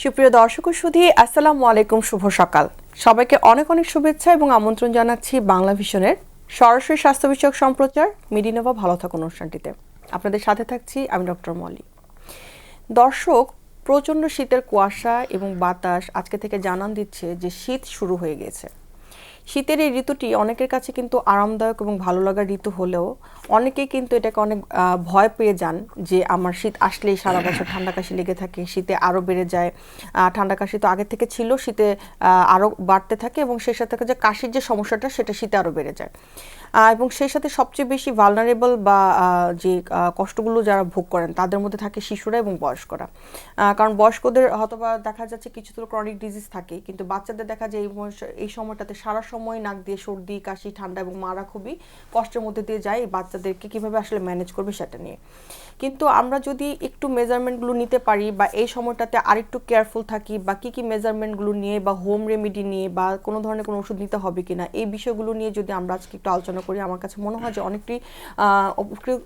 সুপ্রিয় দর্শক ও সুধী, আসসালামু আলাইকুম, শুভ সকাল। সবাইকে অনেক অনেক শুভেচ্ছা এবং আমন্ত্রণ জানাচ্ছি বাংলা ভিশনের সরাসরি স্বাস্থ্য বিষয়ক সম্প্রচার মিডিনোভা ভালো থাকুন অনুষ্ঠানটিতে। আপনাদের সাথে থাকছি আমি ডক্টর মলি। দর্শক, প্রচণ্ড শীতের কুয়াশা এবং বাতাস আজকে থেকে জানান দিচ্ছে যে শীত শুরু হয়ে গেছে। শীতের এই ঋতুটি অনেকের কাছে কিন্তু আরামদায়ক এবং ভালো লাগার ঋতু হলেও অনেকেই কিন্তু এটাকে অনেক ভয় পেয়ে যান যে আমার শীত আসলেই সারা বছর ঠান্ডা কাশি লেগে থাকে, শীতে আরও বেড়ে যায়। ঠান্ডা কাশি তো আগে থেকে ছিল, শীতে আরও বাড়তে থাকে এবং সেই সাথে যে কাশির যে সমস্যাটা সেটা শীতে আরও বেড়ে যায়। এবং সেই সাথে সবচেয়ে বেশি ভালনারেবল বা যে কষ্টগুলো যারা ভোগ করেন তাদের মধ্যে থাকে শিশুরা এবং বয়স্করা। কারণ বয়স্কদের হয়তোবা দেখা যাচ্ছে কিছু তো ক্রনিক ডিজিজ থাকে, কিন্তু বাচ্চাদের দেখা যায় এই সময়টাতে সারা সময় নাক দিয়ে সর্দি কাশি ঠান্ডা এবং মারা খুবই কষ্টের মধ্যে দিয়ে যায়। এই বাচ্চাদেরকে কীভাবে আসলে ম্যানেজ করবে সেটা নিয়ে। কিন্তু আমরা যদি একটু মেজারমেন্টগুলো নিতে পারি বা এই সময়টাতে আরেকটু কেয়ারফুল থাকি বা কী মেজারমেন্টগুলো নিয়ে বা হোম রেমেডি নিয়ে বা কোনো ধরনের কোনো ওষুধ নিতে হবে কিনা, এই বিষয়গুলো নিয়ে যদি আমরা আজকে একটু আলোচনা করি, আমার কাছে মনে হয় যে অনেকটাই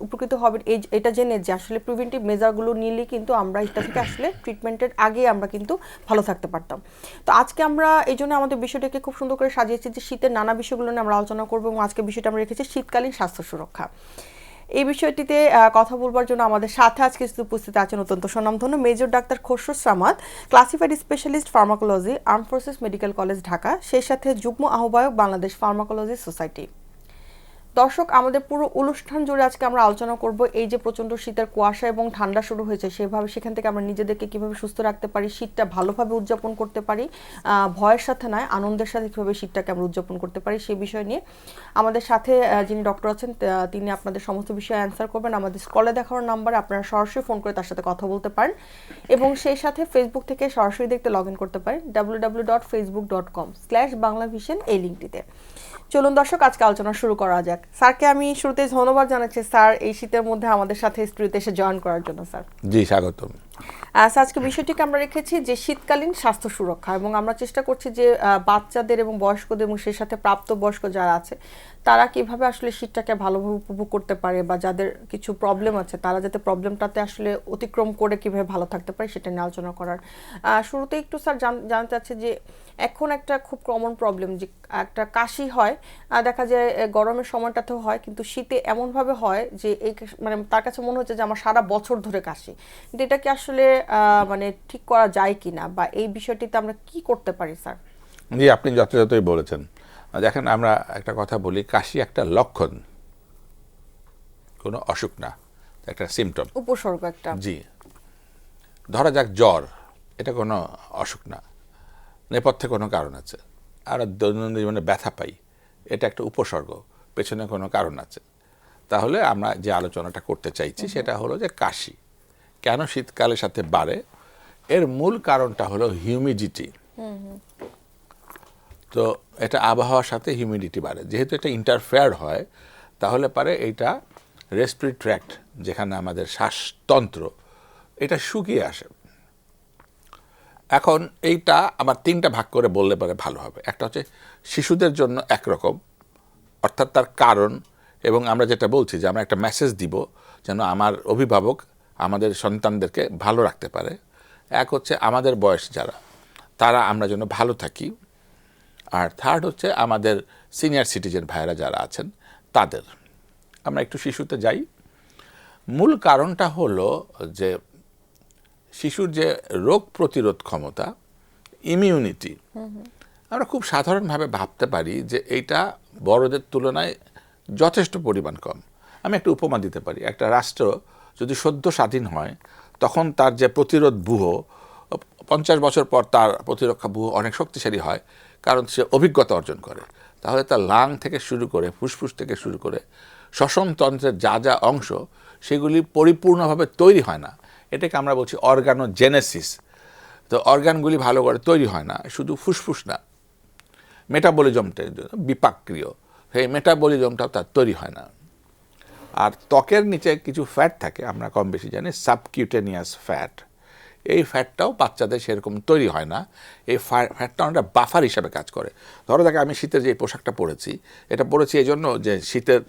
উপকৃত হবে এটা জেনে যে আসলে প্রিভেন্টিভ মেজারগুলো নিলে কিন্তু আমরা এটা থেকে আসলে ট্রিটমেন্টের আগে আমরা কিন্তু ভালো থাকতে পারতাম। তো আজকে আমরা এই জন্য আমাদের বিষয়টাকে খুব সুন্দর করে সাজিয়েছি যে শীতের নানা বিষয়গুলো নিয়ে আমরা আলোচনা করবো এবং আজকে বিষয়টা আমরা রেখেছি শীতকালীন স্বাস্থ্য সুরক্ষা। এই বিষয়টিতে কথা বলবার জন্য আমাদের সাথে আজকে উপস্থিত আছেন অত্যন্ত স্বনামধন্য major doctor Khasru Samad, classified specialist pharmacology, armed forces medical college Dhaka, সেই সাথে যুগ্ম আহ্বায়ক বাংলাদেশ ফার্মাকোলজি সোসাইটি। দর্শক, আমাদের পুরো অনুষ্ঠান জুড়ে আজকে আমরা আলোচনা করব এই যে প্রচণ্ড শীতের কুয়াশা এবং ঠান্ডা শুরু হয়েছে, সেখান থেকে আমরা নিজেদেরকে কীভাবে সুস্থ রাখতে পারি, শীতটা ভালোভাবে উদযাপন করতে পারি, ভয়ের সাথে নয় আনন্দের সাথে কীভাবে শীতটাকে আমরা উদযাপন করতে পারি সেই বিষয় নিয়ে আমাদের সাথে যিনি ডক্টর আছেন তিনি আপনাদের সমস্ত বিষয়ে অ্যান্সার করবেন। আমাদের স্কলে দেখানোর নাম্বারে আপনারা সরাসরি ফোন করে তার সাথে কথা বলতে পারেন এবং সেই সাথে ফেসবুক থেকে সরাসরি দেখতে লগ ইন করতে পারেন www.facebook.com/banglavision এই লিঙ্কটিতে। চলুন দর্শক, আজকে আলোচনা শুরু করা যাক। স্যারকে আমি শুরুতে ধন্যবাদ জানাচ্ছি স্যার এই শীতের মধ্যে আমাদের সাথে স্টুডিওতে এসে জয়েন করার জন্য। স্যার জি, স্বাগতম। আজকে বিষয়টিকে আমরা রেখেছি যে শীতকালীন স্বাস্থ্য সুরক্ষা, এবং আমরা চেষ্টা করছি যে বাচ্চাদের এবং বয়স্কদের এবং সেই সাথে প্রাপ্তবয়স্ক যারা আছে তারা কিভাবে আসলে শীতটাকে ভালোভাবে উপভোগ করতে পারে বা যাদের কিছু প্রবলেম আছে তারা যাতে প্রবলেমটাতে আসলে অতিক্রম করে কিভাবে ভালো থাকতে পারে সেটা নিয়ে আলোচনা করার। শুরুতে একটু স্যার জানতে চাচ্ছি যে এখন একটা খুব কমন প্রবলেম যে একটা কাশি হয়, দেখা যায় গরমের সময়টাতেও হয়, কিন্তু শীতে এমনভাবে হয় যে এই মানে তার কাছে মনে হচ্ছে যে আমার সারা বছর ধরে কাশি। কিন্তু এটা কি আসলে মানে ঠিক করা যায় কিনা বা এই বিষয়টিতে আমরা কি করতে পারি স্যার? জি, আপনি যথাযথই বলেছেন। দেখেন, আমরা একটা কথা বলি, কাশি একটা লক্ষণ, কোনো অসুখ না, একটা সিমটম, উপসর্গ একটা। জি। ধরা যাক জ্বর, এটা কোনো অসুখ না, নেপথ্যে কোনো কারণ আছে। আর দৈনন্দিন জীবনে ব্যথা পাই, এটা একটা উপসর্গ, পেছনে কোনো কারণ আছে। তাহলে আমরা যে আলোচনাটা করতে চাইছি সেটা হলো যে কাশি কেন শীতকালের সাথে বাড়ে। এর মূল কারণটা হলো হিউমিডিটি। তো এটা আবহাওয়ার সাথে হিউমিডিটি বাড়ে, যেহেতু এটা ইন্টারফেয়ার হয় তাহলে পারে এইটা রেসপিরেটরি ট্র্যাক্ট, যেখানে আমাদের শ্বাসতন্ত্র, এটা শুকিয়ে আসে। এখন এইটা আবার তিনটা ভাগ করে বললে পারে ভালো হবে। একটা হচ্ছে শিশুদের জন্য একরকম, অর্থাৎ তার কারণ, এবং আমরা যেটা বলছি যে আমরা একটা মেসেজ দিব যেন আমার অভিভাবক আমাদের সন্তানদেরকে ভালো রাখতে পারে। এক হচ্ছে আমাদের বয়স যারা, তারা আমরা যেন ভালো থাকি। আর থার্ড হচ্ছে আমাদের সিনিয়র সিটিজেন ভাইয়েরা যারা আছেন তাদের। আমরা একটু শিশুতে যাই। মূল কারণটা হলো যে শিশুর যে রোগ প্রতিরোধ ক্ষমতা, ইমিউনিটি, আমরা খুব সাধারণভাবে ভাবতে পারি যে এইটা বড়দের তুলনায় যথেষ্ট পরিমাণ কম। আমি একটা উপমা দিতে পারি। একটা রাষ্ট্র যদি সদ্য স্বাধীন হয় তখন তার যে প্রতিরোধ ব্যূহ, 50 বছর পর তার প্রতিরক্ষা ব্যূহ অনেক শক্তিশালী হয়, কারণ সে অভিজ্ঞতা অর্জন করে। তাহলে তার লাং থেকে শুরু করে ফুসফুস থেকে শুরু করে শ্বসনতন্ত্রের যা যা অংশ, সেগুলি পরিপূর্ণভাবে তৈরি হয় না। এটাকে আমরা বলছি অর্গানোজেনেসিস। তো অর্গানগুলি ভালো করে তৈরি হয় না, শুধু ফুসফুস না, মেটাবলিজমটা বিপাক্রিয়, সেই মেটাবলিজমটাও তার তৈরি হয় না। আর ত্বকের নিচে কিছু ফ্যাট থাকে, আমরা কম বেশি জানি, সাবকিউটেনিয়াস ফ্যাট। এই ফ্যাটটাও বাচ্চাদের সেরকম তৈরি হয় না। এই ফ্যাটটা অনেকটা বাফার হিসাবে কাজ করে। ধরো দেখে আমি শীতের যে পোশাকটা পরেছি, এটা পরেছি এই জন্য যে শীতের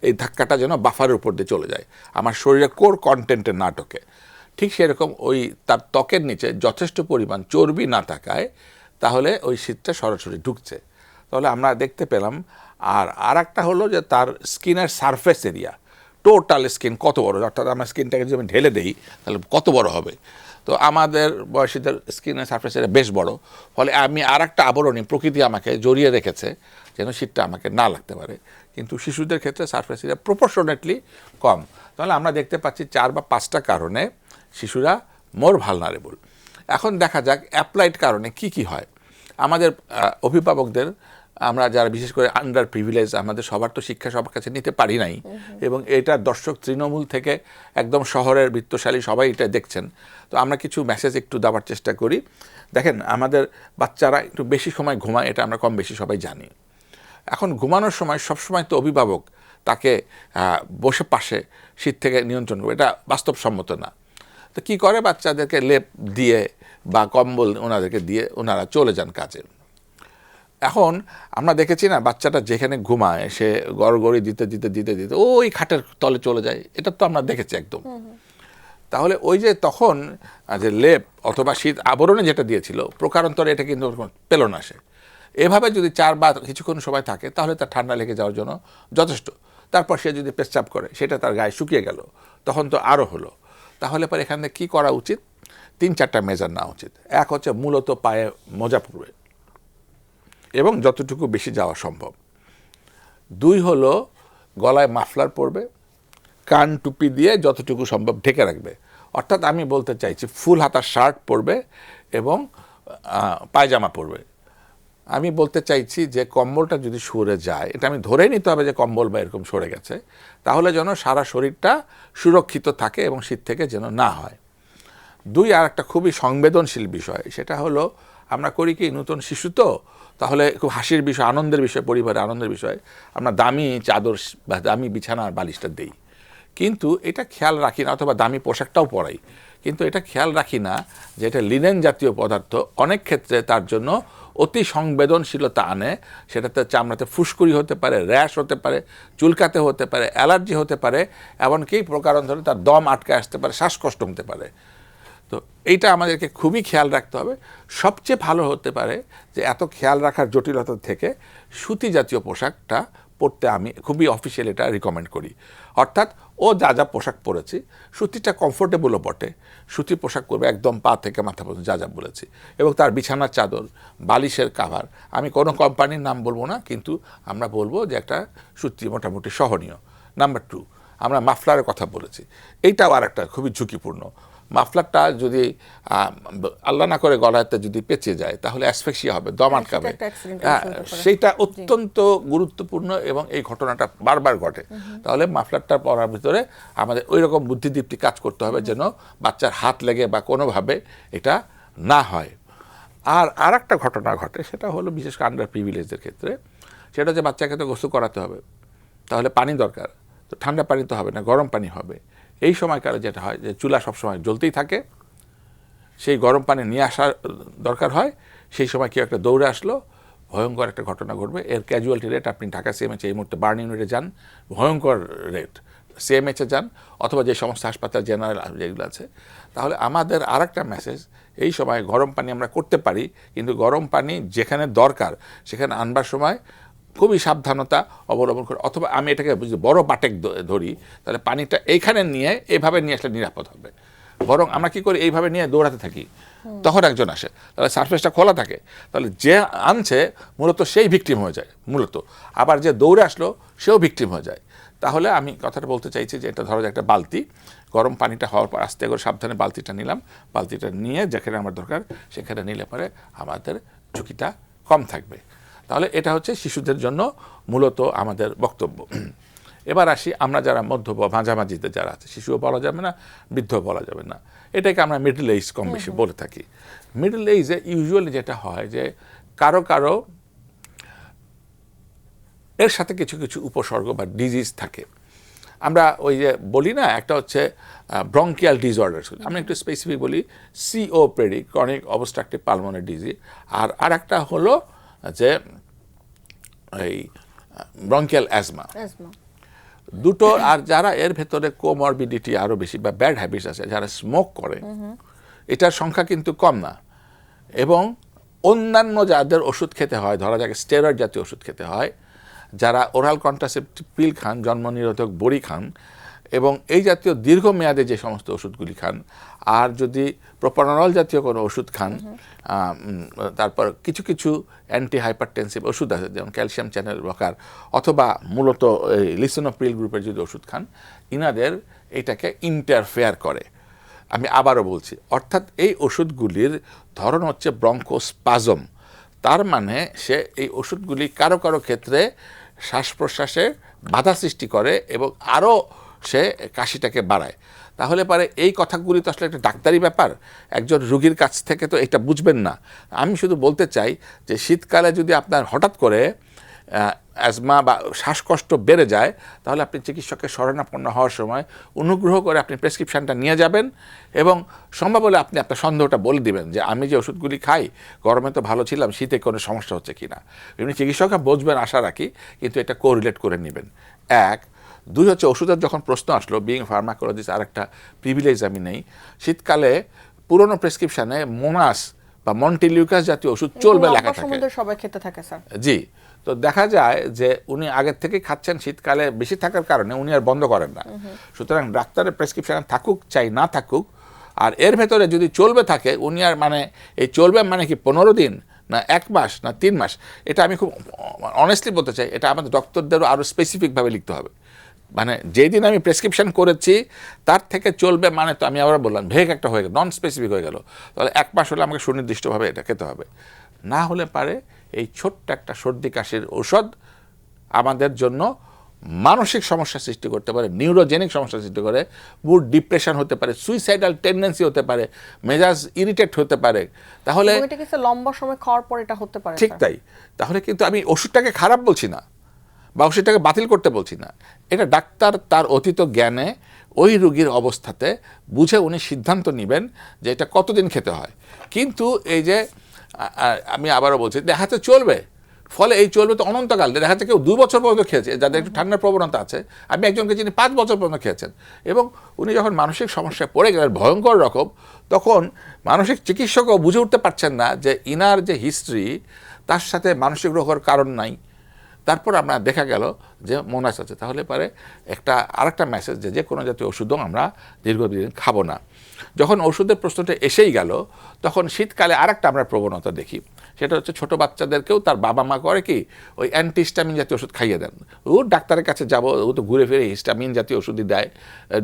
এই ধাক্কাটা যেন বাফারের উপর দিয়ে চলে যায়, আমার শরীরে কোর কন্টেন্টে না ঢোকে। ঠিক সেরকম ওই তার ত্বকের নিচে যথেষ্ট পরিমাণ চর্বি না থাকায় তাহলে ওই শীতটা সরাসরি ঢুকছে। তাহলে আমরা দেখতে পেলাম। আর একটা হলো যে তার স্কিনের সারফেস এরিয়া, টোটাল স্কিন কত বড়, অর্থাৎ আমার স্কিনটাকে যদি আমি ঢেলে দেই তাহলে কত বড় হবে। তো আমাদের বয়সীদের স্কিনের সারফেস এরিয়া বেশ বড়, ফলে আমি আর একটা আবরণী প্রকৃতি আমাকে জড়িয়ে রেখেছে যেন শীতটা আমাকে না লাগতে পারে। কিন্তু শিশুদের ক্ষেত্রে সারফেস এরিয়া প্রপোর্শনেটলি কম। তাহলে আমরা দেখতে পাচ্ছি 4 বা 5টা কারণে শিশুরা মোর ভালনারেবল। এখন দেখা যাক অ্যাপ্লাইড কারণে কি কি হয়। আমাদের অভিভাবকদের, আমরা যারা বিশেষ করে আন্ডার প্রিভিলেজ, আমাদের সবার তো শিক্ষা সবার কাছে নিতে পারি নাই, এবং এটা দর্শক তৃণমূল থেকে একদম শহরের বৃত্তশালী সবাই এটা দেখছেন। তো আমরা কিছু মেসেজ একটু দেওয়ার চেষ্টা করি। দেখেন, আমাদের বাচ্চারা একটু বেশি সময় ঘুমায়, এটা আমরা কম বেশি সবাই জানি। এখন ঘুমানোর সময় সবসময় তো অভিভাবক তাকে বসে পাশে শীত থেকে নিয়ন্ত্রণ করবে, এটা বাস্তবসম্মত না। তো কী করে, বাচ্চাদেরকে লেপ দিয়ে বা কম্বল ওনাদেরকে দিয়ে ওনারা চলে যান কাজে। এখন আমরা দেখেছি না, বাচ্চাটা যেখানে ঘুমায় সে গড়গড়ি দিতে দিতে দিতে দিতে ওই খাটের তলে চলে যায়, এটা তো আমরা দেখেছি একদম। তাহলে ওই যে তখন যে লেপ অথবা শীত আবরণে যেটা দিয়েছিল প্রকারান্তরে এটা কিন্তু পেল না সে। এভাবে যদি 4 বা কিছুক্ষণ সময় থাকে তাহলে তার ঠান্ডা লেগে যাওয়ার জন্য যথেষ্ট। তারপর সে যদি পেচ্ছাপ করে সেটা তার গায়ে শুকিয়ে গেল, তখন তো আরও হলো। তাহলে পরে এখানে কি করা উচিত? 3-4টা মেজার নেওয়া উচিত। এক হচ্ছে মূলত পায়ে মোজা পরবে এবং যতটুকু বেশি যাওয়া সম্ভব। 2 হলো গলায় মাফলার পরবে, কান টুপি দিয়ে যতটুকু সম্ভব ঢেকে রাখবে। অর্থাৎ আমি বলতে চাইছি ফুল হাতা শার্ট পরবে এবং পায়জামা পরবে। আমি বলতে চাইছি যে কম্বলটা যদি সরে যায়, এটা আমি ধরেই নিতে হবে যে কম্বল বা এরকম সরে গেছে, তাহলে যেন সারা শরীরটা সুরক্ষিত থাকে এবং শীত থেকে যেন না হয়। 2 আর একটা খুবই সংবেদনশীল বিষয়, সেটা হলো আমরা করি কি, নতুন শিশু তো, তাহলে খুব হাসির বিষয়, আনন্দের বিষয়, পরিবারের আনন্দের বিষয়, আমরা দামি চাদর বা দামি বিছানার বালিশটা দেই। কিন্তু এটা খেয়াল রাখি না, অথবা দামি পোশাকটাও পরাই, কিন্তু এটা খেয়াল রাখি না যে এটা লিনেন জাতীয় পদার্থ অনেক ক্ষেত্রে তার জন্য অতি সংবেদনশীলতা আনে। সেটাতে চামড়াতে ফুসকুড়ি হতে পারে, র্যাশ হতে পারে, চুলকাতে হতে পারে, অ্যালার্জি হতে পারে, এমনকি প্রকারান্তরে তার দম আটকে আসতে পারে, শ্বাসকষ্ট হতে পারে। তো এইটা আমাদেরকে খুবই খেয়াল রাখতে হবে। সবচেয়ে ভালো হতে পারে যে এত খেয়াল রাখার জটিলতা থেকে সুতি জাতীয় পোশাকটা পরতে আমি খুবই অফিসিয়াল এটা রিকমেন্ড করি। অর্থাৎ ও যা যা পোশাক পরেছি, সুতিটা কমফোর্টেবলও বটে, সুতি পোশাক পরবে একদম পা থেকে মাথা পর্যন্ত যা যা বলেছি, এবং তার বিছানার চাদর, বালিশের কাভার, আমি কোনো কোম্পানির নাম বলবো না, কিন্তু আমরা বলবো যে একটা সুতি মোটামুটি সহনীয়। নাম্বার 2, আমরা মাফলারের কথা বলেছি, এইটাও আর একটা খুবই ঝুঁকিপূর্ণ। মাফলারটা যদি আল্লাহ না করে গলাতে যদি পেঁচে যায় তাহলে অ্যাসফেক্সিয়া হবে, দম আটকাবে। সেইটা অত্যন্ত গুরুত্বপূর্ণ এবং এই ঘটনাটা বারবার ঘটে। তাহলে মাফলারটা পরার ভিতরে আমাদের ওই রকম বুদ্ধিদীপ্তি কাজ করতে হবে যেন বাচ্চার হাত লেগে বা কোনোভাবে এটা না হয়। আর একটা ঘটনা ঘটে, সেটা হলো বিশেষ করে আন্ডার প্রিভিলেজদের ক্ষেত্রে, সেটা হচ্ছে বাচ্চাকে তো গোসল করাতে হবে, তাহলে পানি দরকার। তো ঠান্ডা পানি তো হবে না, গরম পানি হবে। এই সময়কালে যেটা হয় যে চুলা সবসময় জ্বলতেই থাকে, সেই গরম পানি নিয়ে আসার দরকার হয়। সেই সময় কেউ একটা দৌড়ে আসলো, ভয়ঙ্কর একটা ঘটনা ঘটবে। এর ক্যাজুয়ালিটি রেট, আপনি ঢাকা সিএমএইচে এই মুহূর্তে বার্ন ইউনিটে যান, ভয়ঙ্কর রেট। সিএমএইচে যান অথবা যে সমস্ত হাসপাতাল জেনারেল যেগুলো আছে। তাহলে আমাদের আর একটা মেসেজ, এই সময় গরম পানি আমরা করতে পারি, কিন্তু গরম পানি যেখানে দরকার সেখানে আনবার সময় খুবই সাবধানতা অবলম্বন করে, অথবা আমি এটাকে বড় বাটেক ধরি, তাহলে পানিটা এইখানে নিয়ে এইভাবে নিয়ে আসলে নিরাপদ হবে। বরং আমরা কি করি, এইভাবে নিয়ে দৌড়াতে থাকি, তখন একজন আসে, তাহলে সারফেসটা খোলা থাকে, তাহলে যে আনছে মূলত সেই ভিকটিম হয়ে যায় মূলত, আবার যে দৌড়ে আসলো সেও ভিকটিম হয়ে যায়। তাহলে আমি কথাটা বলতে চাইছি যে এটা ধরো যে একটা বালতি, গরম পানিটা হওয়ার পর আস্তে করে সাবধানে বালতিটা নিলাম, বালতিটা নিয়ে যেখানে আমার দরকার সেখানে নিলে পরে আমাদের ঝুঁকিটা কম থাকবে। তাহলে এটা হচ্ছে শিশুদের জন্য মূলত আমাদের বক্তব্য। এবার আসি আমরা যারা মাঝামাঝিতে যারা আছে, শিশুও বলা যাবে না, বৃদ্ধও বলা যাবে না, এটাকে আমরা মিডল এজ কম বেশি বলে থাকি। মিডল এজে ইউজুয়ালি যেটা হয় যে কারো কারো এর সাথে কিছু কিছু উপসর্গ বা ডিজিজ থাকে। আমরা ওই যে বলি না, একটা হচ্ছে ব্রঙ্কিয়াল ডিসঅর্ডার, আমি একটু স্পেসিফিক বলি, COPD, chronic obstructive pulmonary disease, আর একটা হলো যে এই ব্রঙ্কিয়াল অ্যাজমা। দুটো। আর যারা এর ভেতরে কোমরবিডিটি আরও বেশি বা ব্যাড হ্যাবিটস আছে, যারা স্মোক করে, এটার সংখ্যা কিন্তু কম না। এবং অন্যান্য যাদের ওষুধ খেতে হয়, ধরা যাক স্টেরয়েড জাতীয় ওষুধ খেতে হয়, যারা ওরাল কন্ট্রাসেপটিভ পিল খান, জন্ম নিরোধক বড়ি খান, এবং এই জাতীয় দীর্ঘমেয়াদে যে সমস্ত ওষুধগুলি খান, আর যদি প্রোপানল জাতীয় কোনো ওষুধ খান, তারপর কিছু কিছু অ্যান্টি হাইপারটেনসিভ ওষুধ আছে যেমন ক্যালসিয়াম চ্যানেল ব্লকার, অথবা মূলত লিসোনোপ্রিল গ্রুপের যদি ওষুধ খান, ইনাদের এটাকে ইন্টারফেয়ার করে। আমি আবারও বলছি, অর্থাৎ এই ওষুধগুলির ধরন হচ্ছে ব্রঙ্কোস্পাজম। তার মানে সে এই ওষুধগুলি কারো কারো ক্ষেত্রে শ্বাস প্রশ্বাসে বাধা সৃষ্টি করে এবং আরও সে কাশিটাকে বাড়ায়। তাহলে পারে এই কথাগুলি তো আসলে একটা ডাক্তারি ব্যাপার, একজন রুগীর কাছ থেকে তো এটা বুঝবেন না। আমি শুধু বলতে চাই যে শীতকালে যদি আপনার হঠাৎ করে অ্যাজমা বা শ্বাসকষ্ট বেড়ে যায়, তাহলে আপনি চিকিৎসকের শরণাপন্ন হওয়ার সময় অনুগ্রহ করে আপনি প্রেসক্রিপশানটা নিয়ে যাবেন এবং সম্ভব হলে আপনি আপনার সন্দেহটা বলে দিবেন যে আমি যে ওষুধগুলি খাই, গরমে তো ভালো ছিলাম, শীতে কোনো সমস্যা হচ্ছে কি না। এমনি চিকিৎসকরা বুঝবেন আশা রাখি, কিন্তু এটা কোরিলেট করে নেবেন। এক। দুই হচ্ছে ওষুধের যখন প্রশ্ন আসলো, বিইং ফার্মাকোলজিস্ট আর একটা প্রিভিলেজ আমি নেই, শীতকালে পুরনো প্রেসক্রিপশানে মোনাস বা মন্টিলিউকাস জাতীয় ওষুধ চলবে লেখা থাকে, সবাই খেতে থাকে স্যার। জি। তো দেখা যায় যে উনি আগের থেকে খাচ্ছেন, শীতকালে বেশি থাকার কারণে উনি আর বন্ধ করেন না। সুতরাং ডাক্তারের প্রেসক্রিপশন থাকুক চাই না থাকুক, আর এর ভেতরে যদি চলবে থাকে, উনি আর মানে এই চলবে মানে কি 15 দিন না 1 মাস না 3 মাস, এটা আমি খুব অনেস্টলি বলতে চাই, এটা আমাদের ডক্টরদেরও আরও স্পেসিফিকভাবে লিখতে হবে। মানে যেই দিন আমি প্রেসক্রিপশন করেছি তার থেকে চলবে মানে তো আমি আবার বললাম ভেগ একটা হয়ে গেল, নন স্পেসিফিক হয়ে গেল। তাহলে 1 মাস হলে আমাকে সুনির্দিষ্টভাবে এটা খেতে হবে। না হলে পারে এই ছোট্ট একটা সর্দি কাশির ঔষধ আমাদের জন্য মানসিক সমস্যা সৃষ্টি করতে পারে, নিউরোজেনিক সমস্যা সৃষ্টি করে, মুড ডিপ্রেশন হতে পারে, সুইসাইডাল টেন্ডেন্সি হতে পারে, মেজাজ ইরিটেট হতে পারে। তাহলে এটা কি লম্বা সময় খাওয়ার পর এটা হতে পারে? ঠিক তাই। তাহলে কিন্তু আমি ওষুধটাকে খারাপ বলছি না বা ওষুধটাকে বাতিল করতে বলছি না, এটা ডাক্তার তার অতীত জ্ঞানে ওই রোগীর অবস্থাতে বুঝে উনি সিদ্ধান্ত নেবেন যে এটা কতদিন খেতে হয়। কিন্তু এই যে আমি আবারও বলছি, দেখাতে চলবে, ফলে এই চলবে তো অনন্তকাল। দেখা যাচ্ছে কেউ 2 বছর পর্যন্ত খেয়েছে, যাদের একটু ঠান্ডার প্রবণতা আছে। আমি একজনকে যিনি 5 বছর পর্যন্ত খেয়েছেন, এবং উনি যখন মানসিক সমস্যায় পড়ে গেলেন ভয়ঙ্কর রকম, তখন মানসিক চিকিৎসকও বুঝে উঠতে পারছেন না যে ইনার যে হিস্ট্রি তার সাথে মানসিক রোগের কারণ নাই। তারপর আমরা দেখা গেল যে মোনাস আছে। তাহলে পারে একটা আরেকটা মেসেজ যে কোনো জাতীয় ওষুধও আমরা দীর্ঘদিন খাবো না। যখন ওষুধের প্রশ্নটা এসেই গেল, তখন শীতকালে আরেকটা আমরা প্রবণতা দেখি, সেটা হচ্ছে ছোটো বাচ্চাদেরকেও তার বাবা মা করে কি ওই অ্যান্টিহিস্টামিন জাতীয় ওষুধ খাইয়ে দেন। ও ডাক্তারের কাছে যাব, ও তো ঘুরে ফিরে হিস্টামিন জাতীয় ওষুধই দেয়,